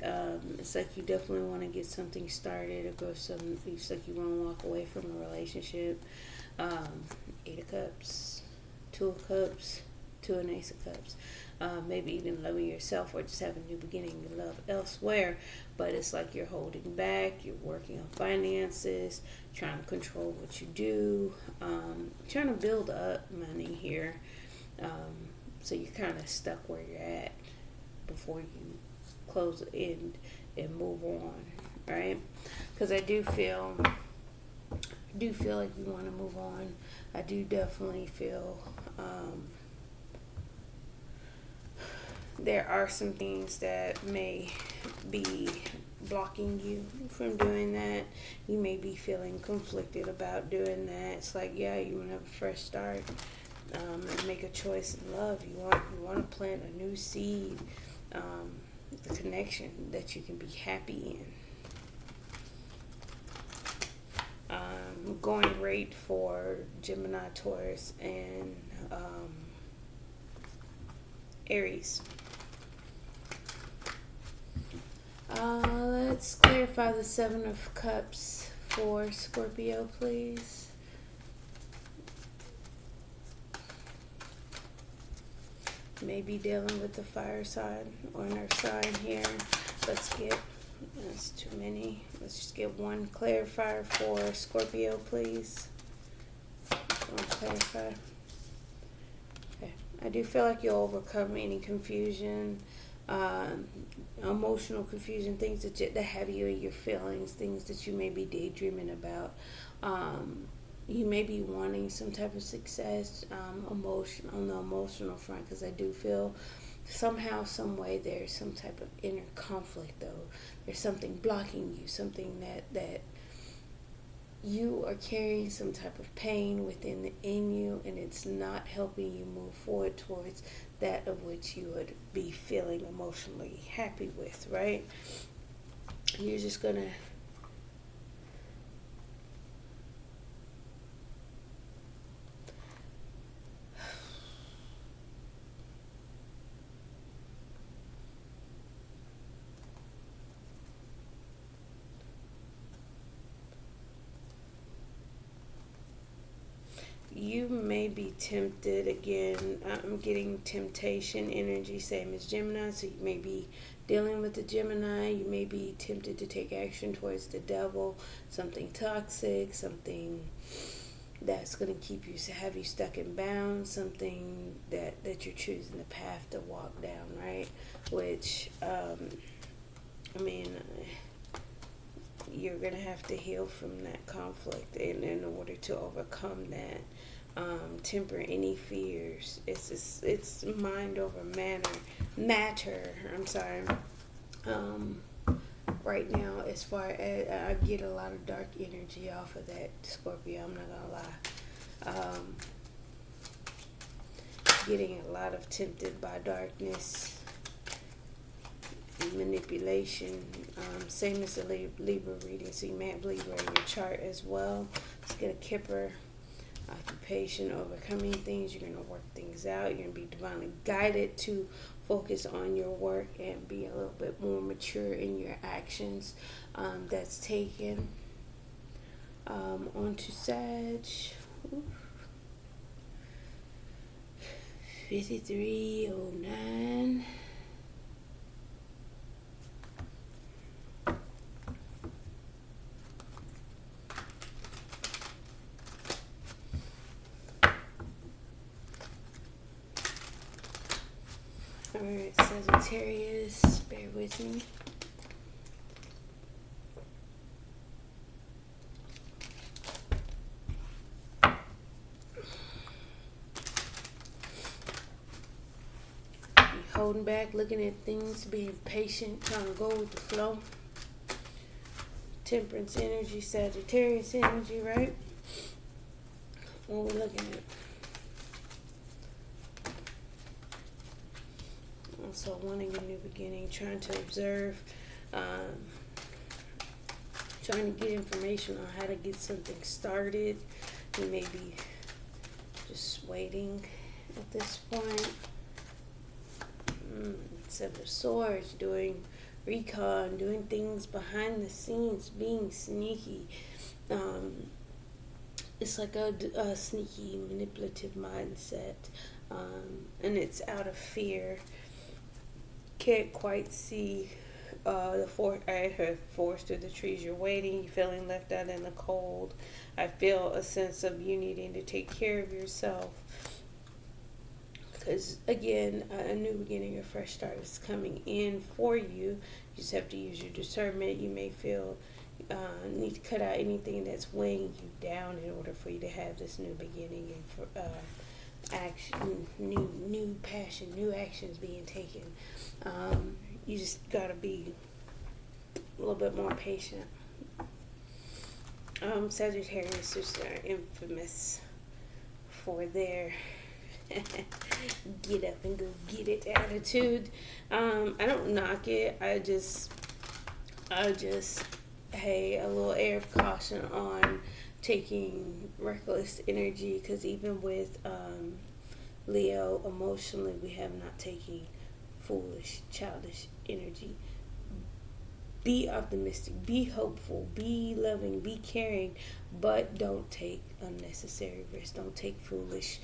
It's like you definitely want to get something started, or it's like you want to walk away from a relationship. Eight of Cups, Two of Cups, Two and Ace of Cups. Maybe even loving yourself, or just having a new beginning to love elsewhere. But it's like you're holding back, you're working on finances, trying to control what you do, trying to build up money here. So you're kind of stuck where you're at before you close the end and move on, right? Because I do feel like you want to move on. I do definitely feel there are some things that may be blocking you from doing that. You may be feeling conflicted about doing that. It's like, yeah, you want to have a fresh start, and make a choice in love. You want to plant a new seed, the connection that you can be happy in. Going great for Gemini, Taurus, and Aries. Let's clarify the Seven of Cups for Scorpio, please. Maybe dealing with the fire sign or an earth sign here. That's too many. Let's just get one clarifier for Scorpio, please. One clarifier. Okay. I do feel like you'll overcome any confusion, emotional confusion, things that have you in your feelings, things that you may be daydreaming about. You may be wanting some type of success, on the emotional front, because I do feel somehow, some way, there's some type of inner conflict, though. There's something blocking you, something that you are carrying some type of pain within you, and it's not helping you move forward towards that of which you would be feeling emotionally happy with, right? You're just gonna you may be tempted. Again, I'm getting temptation energy, same as Gemini. So you may be dealing with the Gemini. You may be tempted to take action towards the devil, something toxic, something that's going to have you stuck in bounds, something that you're choosing the path to walk down, right? Which, you're going to have to heal from that conflict in order to overcome that. Temper any fears. It's mind over matter. I'm sorry. Right now, as far as I get a lot of dark energy off of that, Scorpio, I'm not gonna lie. Getting a lot of tempted by darkness, manipulation, same as the Libra reading, so you may have Libra in your chart as well. Let's get a Kipper. Occupation, overcoming things. You're going to work things out. You're going to be divinely guided to focus on your work and be a little bit more mature in your actions that's taken. On to Sag. 5309. Alright, Sagittarius, bear with me. Holding back, looking at things, being patient, trying to go with the flow. Temperance energy, Sagittarius energy, right? What we're looking at. Also wanting a new beginning, trying to observe, trying to get information on how to get something started. You may be just waiting at this point. Seven of Swords, doing recon, doing things behind the scenes, being sneaky. It's like a sneaky, manipulative mindset, and it's out of fear. Can't quite see the forest through the trees. You're waiting, you're feeling left out in the cold. I feel a sense of you needing to take care of yourself, because again, a new beginning, a fresh start is coming in for you. You just have to use your discernment. You may feel need to cut out anything that's weighing you down in order for you to have this new beginning and action, new passion, new actions being taken. You just gotta be a little bit more patient. Sagittarius is infamous for their get up and go get it attitude. I don't knock it. I just, hey, a little air of caution on taking reckless energy, because even with Leo, emotionally, we have not taken foolish, childish energy. Be optimistic, be hopeful, be loving, be caring, but don't take unnecessary risks. Don't take foolish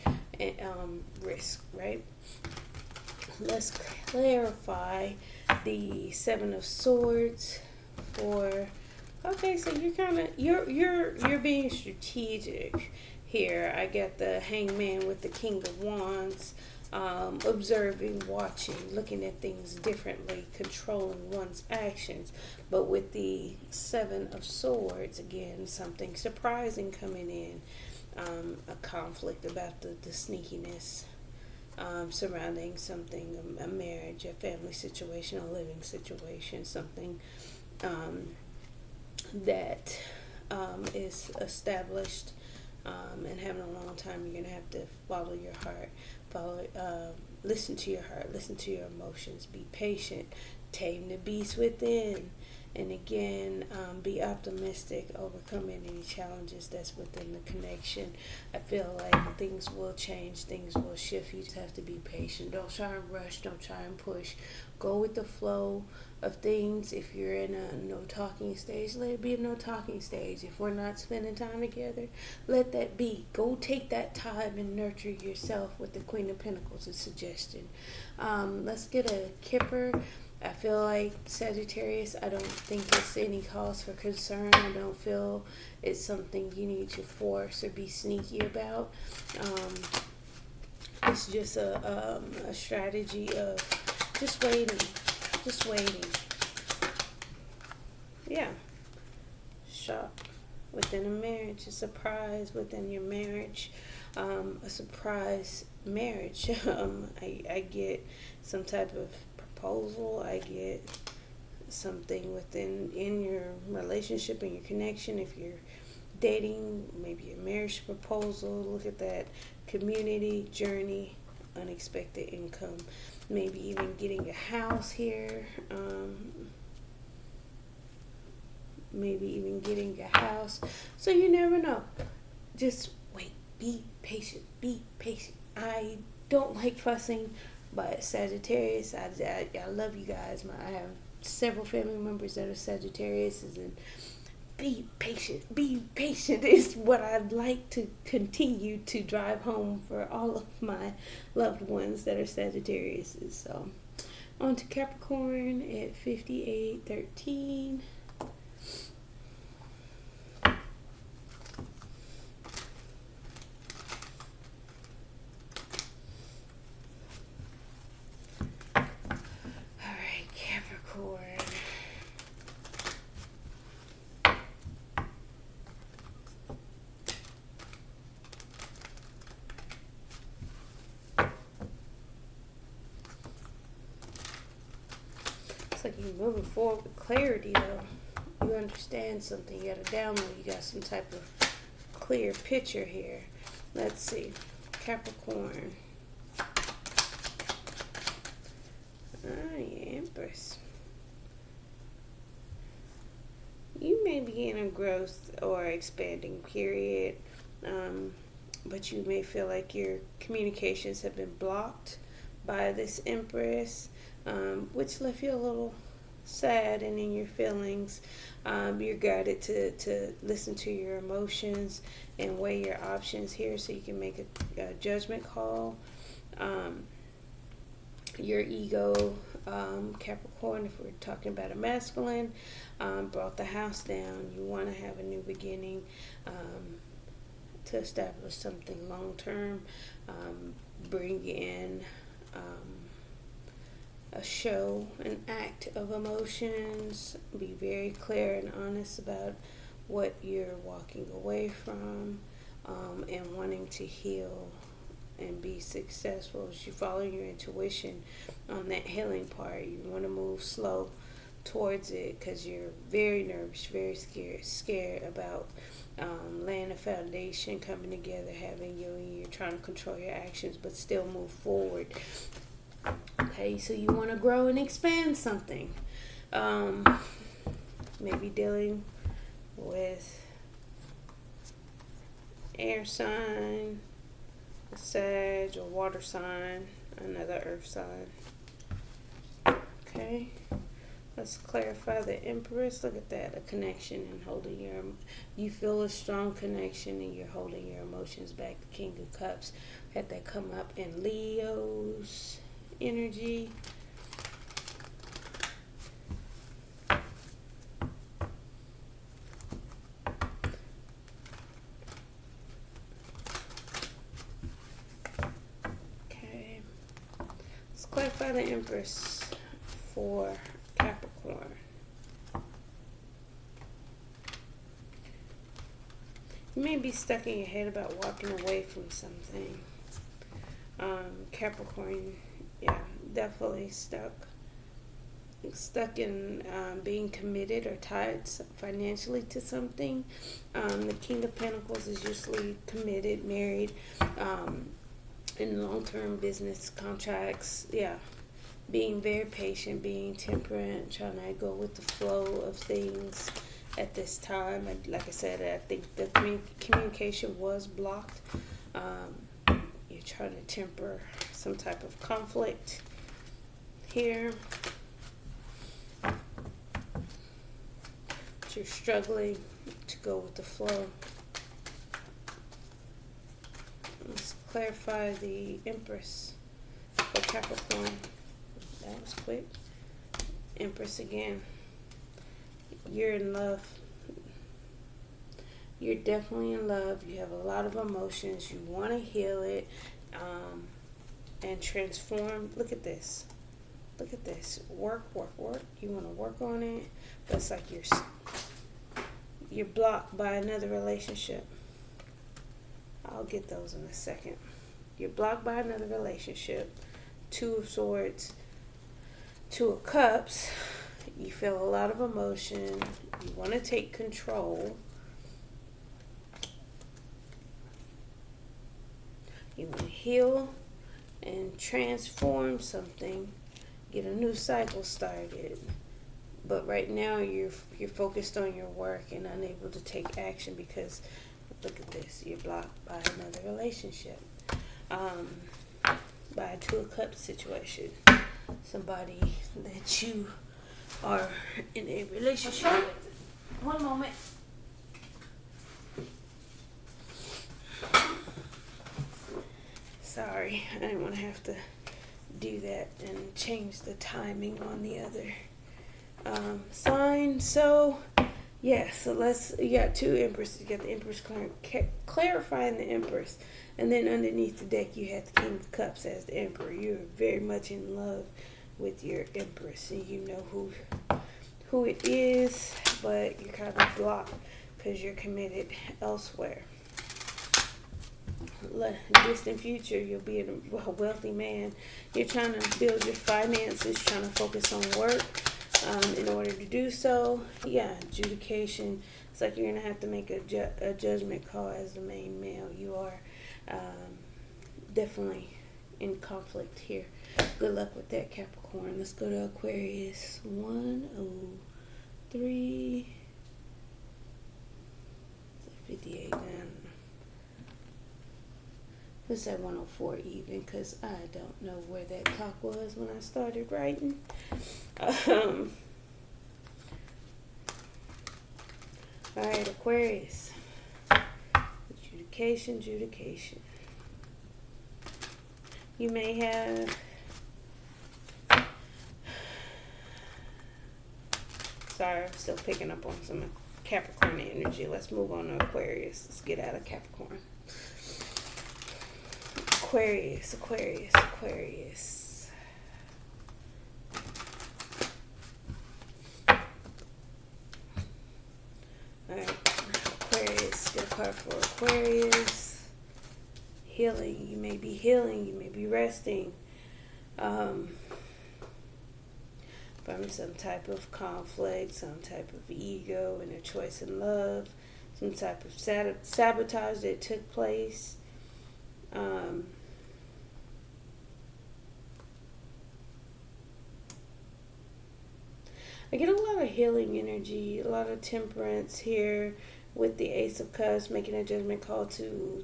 risk, right? Let's clarify the Seven of Swords for. Okay, so you're kind of you're being strategic here. I get the Hangman with the King of Wands. Observing, watching, looking at things differently, controlling one's actions. But with the Seven of Swords, again, something surprising coming in, a conflict about the sneakiness surrounding something, a marriage, a family situation, a living situation, something that is established and having a long time. You're going to have to follow your heart. Listen to your heart, listen to your emotions, be patient, tame the beast within, and again, be optimistic, overcoming any challenges that's within the connection. I feel like things will change, things will shift. You just have to be patient. Don't try and rush, don't try and push. Go with the flow of things. If you're in a no talking stage, let it be a no talking stage. If we're not spending time together, let that be. Go take that time and nurture yourself with the Queen of Pentacles, a suggestion. Let's get a Kipper. I feel like Sagittarius, I don't think it's any cause for concern. I don't feel it's something you need to force or be sneaky about. It's just a strategy of just waiting. Yeah. Shock within a marriage, a surprise within your marriage, a surprise marriage. I get some type of proposal. I get something in your relationship and your connection. If you're dating, maybe a marriage proposal. Look at that. Community, journey, unexpected income. Maybe even getting a house here. Maybe even getting a house. So you never know. Just wait. Be patient. Be patient. I don't like fussing, but Sagittarius, I love you guys. I have several family members that are Sagittarius, and be patient. Be patient is what I'd like to continue to drive home for all of my loved ones that are Sagittarius. So, on to Capricorn at 5813. Like you're moving forward with clarity, though. You understand something. You got a download. You got some type of clear picture here. Let's see. Capricorn. Empress. You may be in a growth or expanding period, but you may feel like your communications have been blocked by this Empress. Which left you a little sad and in your feelings. You're guided to listen to your emotions and weigh your options here so you can make a judgment call. Your ego, Capricorn, if we're talking about a masculine, brought the house down. You want to have a new beginning to establish something long term, bring in a show, an act of emotions. Be very clear and honest about what you're walking away from, and wanting to heal and be successful. As you follow your intuition on that healing part, you want to move slow towards it because you're very nervous, very scared about laying a foundation, coming together, having you, and you're trying to control your actions but still move forward. Okay, so you want to grow and expand something. Maybe dealing with air sign, a Sag, or water sign, another earth sign. Okay, let's clarify the Empress. Look at that, a connection and holding you feel a strong connection and you're holding your emotions back. The King of Cups, had that come up in Leo's energy. Clarify the Empress for Capricorn. You may be stuck in your head about walking away from something. Capricorn, yeah, definitely stuck. Stuck in being committed or tied financially to something. The King of Pentacles is usually committed, married, in long-term business contracts. Yeah, being very patient, being temperate, trying to go with the flow of things at this time. Like I said, I think the communication was blocked. You're trying to temper some type of conflict here. You're struggling to go with the flow. Let's clarify the Empress for Capricorn. That was quick. Empress again. You're in love. You're definitely in love. You have a lot of emotions. You want to heal it and transform. Look at this. Look at this. Work. You want to work on it. But it's like you're blocked by another relationship. I'll get those in a second. You're blocked by another relationship. Two of Swords, Two of Cups. You feel a lot of emotion. You want to take control. You want to heal and transform something. Get a new cycle started. But right now you're focused on your work and unable to take action because look at this. You're blocked by another relationship. By a Two of Cups situation. Somebody that you are in a relationship with. One moment. Sorry, I didn't want to have to do that and change the timing on the other sign. So yeah, so you got two Empresses. You got the Empress clarifying the Empress, and then underneath the deck you had the King of Cups as the Emperor. You're very much in love with your Empress, and you know who it is, but you're kind of blocked because you're committed elsewhere. Distant future, you'll be a wealthy man. You're trying to build your finances, trying to focus on work. In order to do so, yeah, adjudication. It's like you're going to have to make a judgment call as the main male. You are definitely in conflict here. Good luck with that, Capricorn. Let's go to Aquarius. 103. 58 down. Let's say 104 even, because I don't know where that clock was when I started writing. Alright, Aquarius. Adjudication. You may have... Sorry, I'm still picking up on some Capricorn energy. Let's move on to Aquarius. Let's get out of Capricorn. Aquarius. Alright, Aquarius, get a card for Aquarius. healing. You may be healing. You may be resting from some type of conflict, some type of ego and a choice in love, some type of sabotage that took place. I get a lot of healing energy, a lot of temperance here with the Ace of Cups, making a judgment call to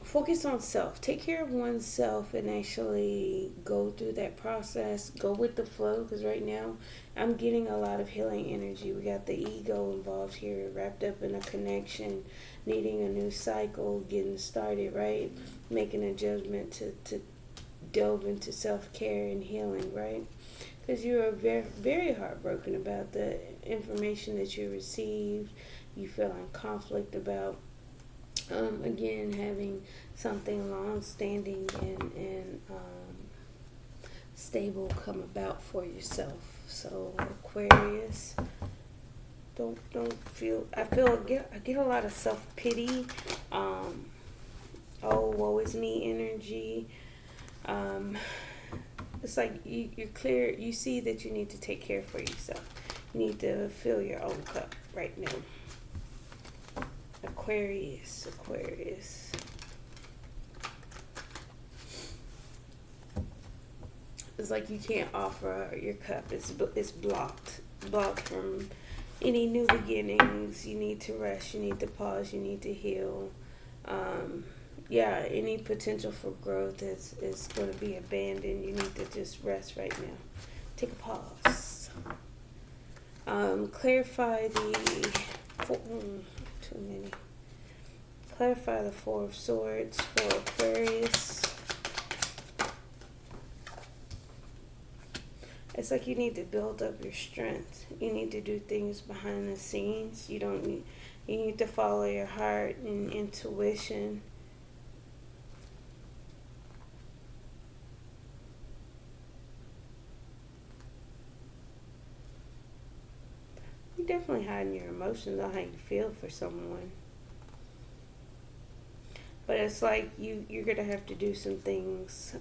focus on self. Take care of oneself and actually go through that process. Go with the flow, because right now I'm getting a lot of healing energy. We got the ego involved here, wrapped up in a connection, needing a new cycle, getting started, right? Making a judgment to delve into self-care and healing, right? Because you are very, very heartbroken about the information that you received. You feel in conflict about, again, having something long-standing and stable come about for yourself. So Aquarius, don't feel. I get a lot of self-pity. Oh, woe is me energy. It's like you're clear. You see that you need to take care for yourself. You need to fill your own cup right now. Aquarius. It's like you can't offer your cup. It's blocked from any new beginnings. You need to rest. You need to pause. You need to heal. Any potential for growth is going to be abandoned. You need to just rest right now. Take a pause. Clarify Clarify the Four of Swords for Aquarius. It's like you need to build up your strength. You need to do things behind the scenes. You need to follow your heart and intuition. You're definitely hiding your emotions on how you feel for someone. But it's like you're going to have to do some things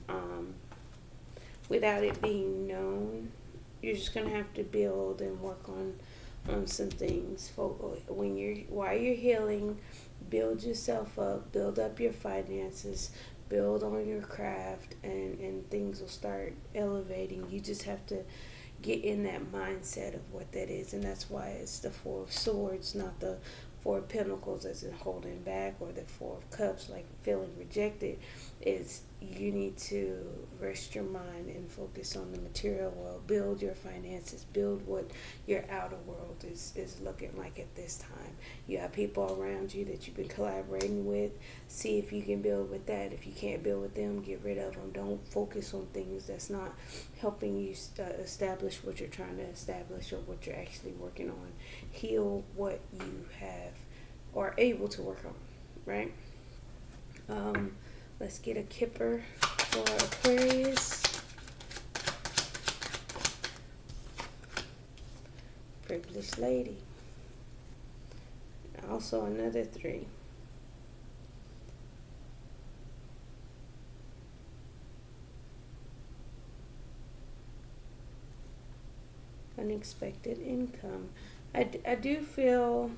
without it being known. You're just going to have to build and work on some things. While you're healing, build yourself up, build up your finances, build on your craft, and things will start elevating. You just have to get in that mindset of what that is, and that's why it's the Four of Swords, not the Four of Pentacles as in holding back, or the Four of Cups like feeling rejected. Is you need to rest your mind and focus on the material world. Build your finances. Build what your outer world is looking like at this time. You have people around you that you've been collaborating with. See if you can build with that. If you can't build with them, get rid of them. Don't focus on things that's not helping you establish what you're trying to establish or what you're actually working on. Heal what you have or are able to work on, right? Let's get a kipper for Aquarius. Privileged lady. Also another 3. Unexpected income. I do feel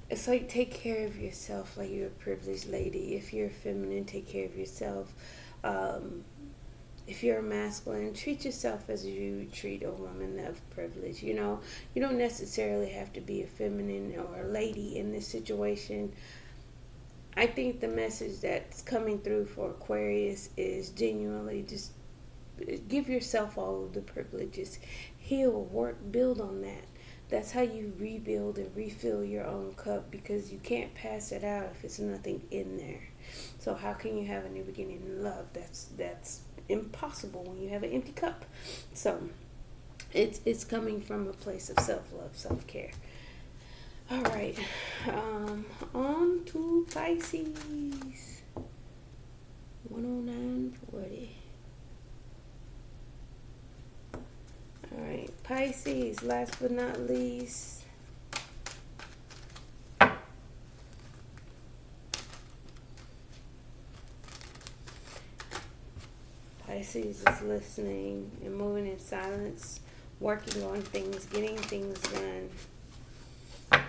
it's like take care of yourself like you're a privileged lady. If you're feminine, take care of yourself. If you're a masculine, treat yourself as you treat a woman of privilege. You don't necessarily have to be a feminine or a lady in this situation. I think the message that's coming through for Aquarius is genuinely just give yourself all of the privileges. Heal, work, build on that. That's how you rebuild and refill your own cup, because you can't pass it out if it's nothing in there. So how can you have a new beginning in love? That's impossible when you have an empty cup. So it's coming from a place of self-love, self-care. All right, on to Pisces. 109.40. All right, Pisces, last but not least. Pisces is listening and moving in silence, working on things, getting things done,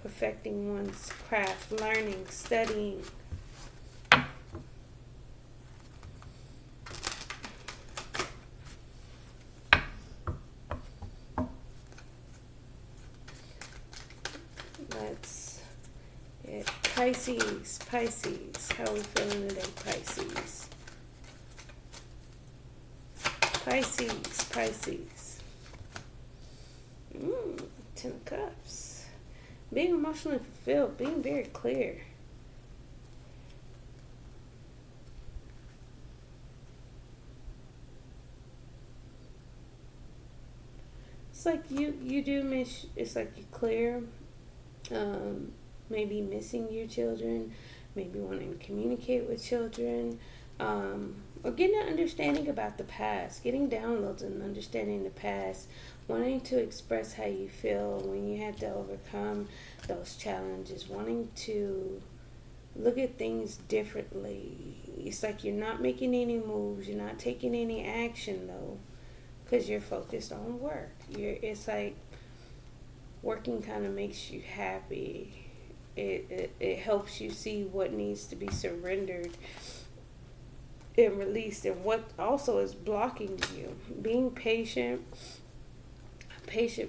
perfecting one's craft, learning, studying. That's it. Pisces, how are we feeling today, Pisces? Pisces. Ten of Cups. Being emotionally fulfilled, being very clear. It's like you do miss, it's like you're clear. Maybe missing your children, maybe wanting to communicate with children, or getting an understanding about the past, getting downloads and understanding the past, wanting to express how you feel when you had to overcome those challenges, wanting to look at things differently. It's like you're not making any moves, you're not taking any action though, because you're focused on work. It's like working kind of makes you happy. It helps you see what needs to be surrendered and released, and what also is blocking you. Being patient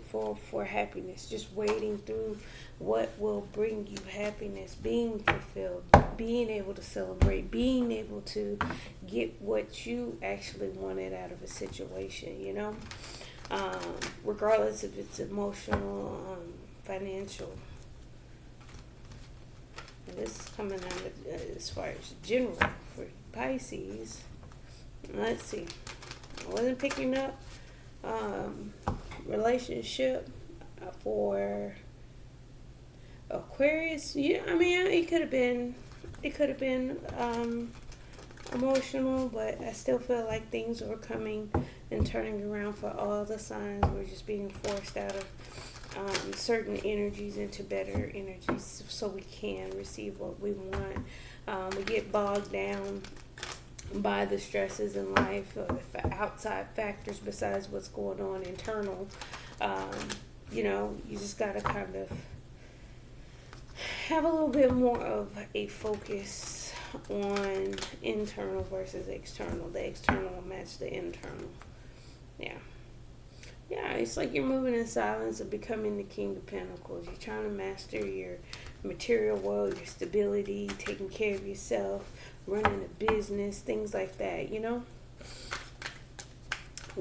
for happiness, just waiting through what will bring you happiness, being fulfilled, being able to celebrate, being able to get what you actually wanted out of a situation, you know, regardless if it's emotional, financial. And this is coming out as far as general for Pisces. Let's see. I wasn't picking up relationship for Aquarius. Yeah, I mean, it could have been emotional, but I still feel like things were coming and turning around for all the signs. We're just being forced out of certain energies into better energies so we can receive what we want. We get bogged down by the stresses in life, or the outside factors besides what's going on internal. You know, you just got to kind of have a little bit more of a focus on internal versus external. The external will match the internal. Yeah, it's like you're moving in silence and becoming the King of Pentacles. You're trying to master your material world, your stability, taking care of yourself, running a business, things like that, you know?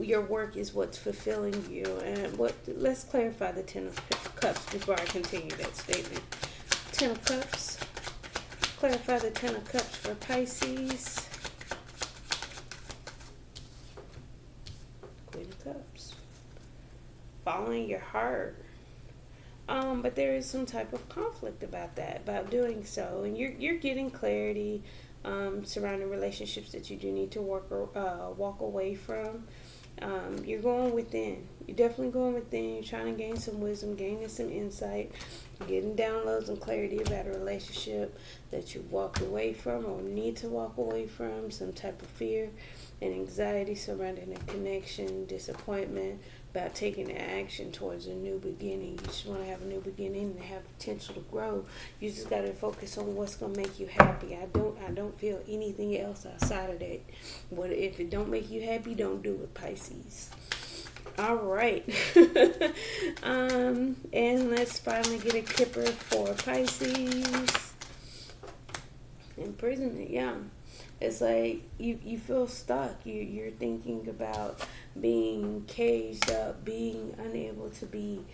Your work is what's fulfilling you. And let's clarify the Ten of Cups before I continue that statement. Ten of Cups. Clarify the Ten of Cups for Pisces. Queen of Cups. Following your heart. But there is some type of conflict about about doing so. And you're getting clarity surrounding relationships that you do need to walk away from. You're going within. You're definitely going within. You're trying to gain some wisdom, gaining some insight, getting downloads and clarity about a relationship that you walked away from or need to walk away from, some type of fear and anxiety surrounding a connection, disappointment about taking action towards a new beginning. You just want to have a new beginning and have potential to grow. You just got to focus on what's going to make you happy. I don't feel anything else outside of that. But if it don't make you happy, don't do it, Pisces. All right. And let's finally get a kipper for Pisces. Imprisonment, yeah. It's like you feel stuck. You're thinking about being caged up, being unable to be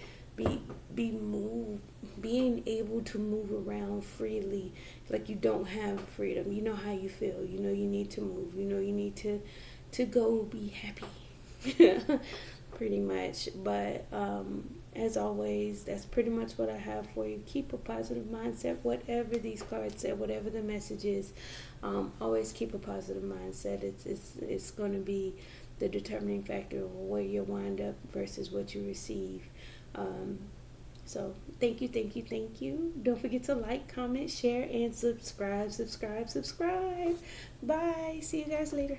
moved, being able to move around freely. Like you don't have freedom. You know how you feel. You know you need to move. You know you need to go be happy. Pretty much. But as always, that's pretty much what I have for you. Keep a positive mindset. Whatever these cards say, whatever the message is, always keep a positive mindset. It's going to be the determining factor of where you wind up versus what you receive. So thank you, thank you, thank you. Don't forget to like, comment, share, and subscribe. Bye. See you guys later.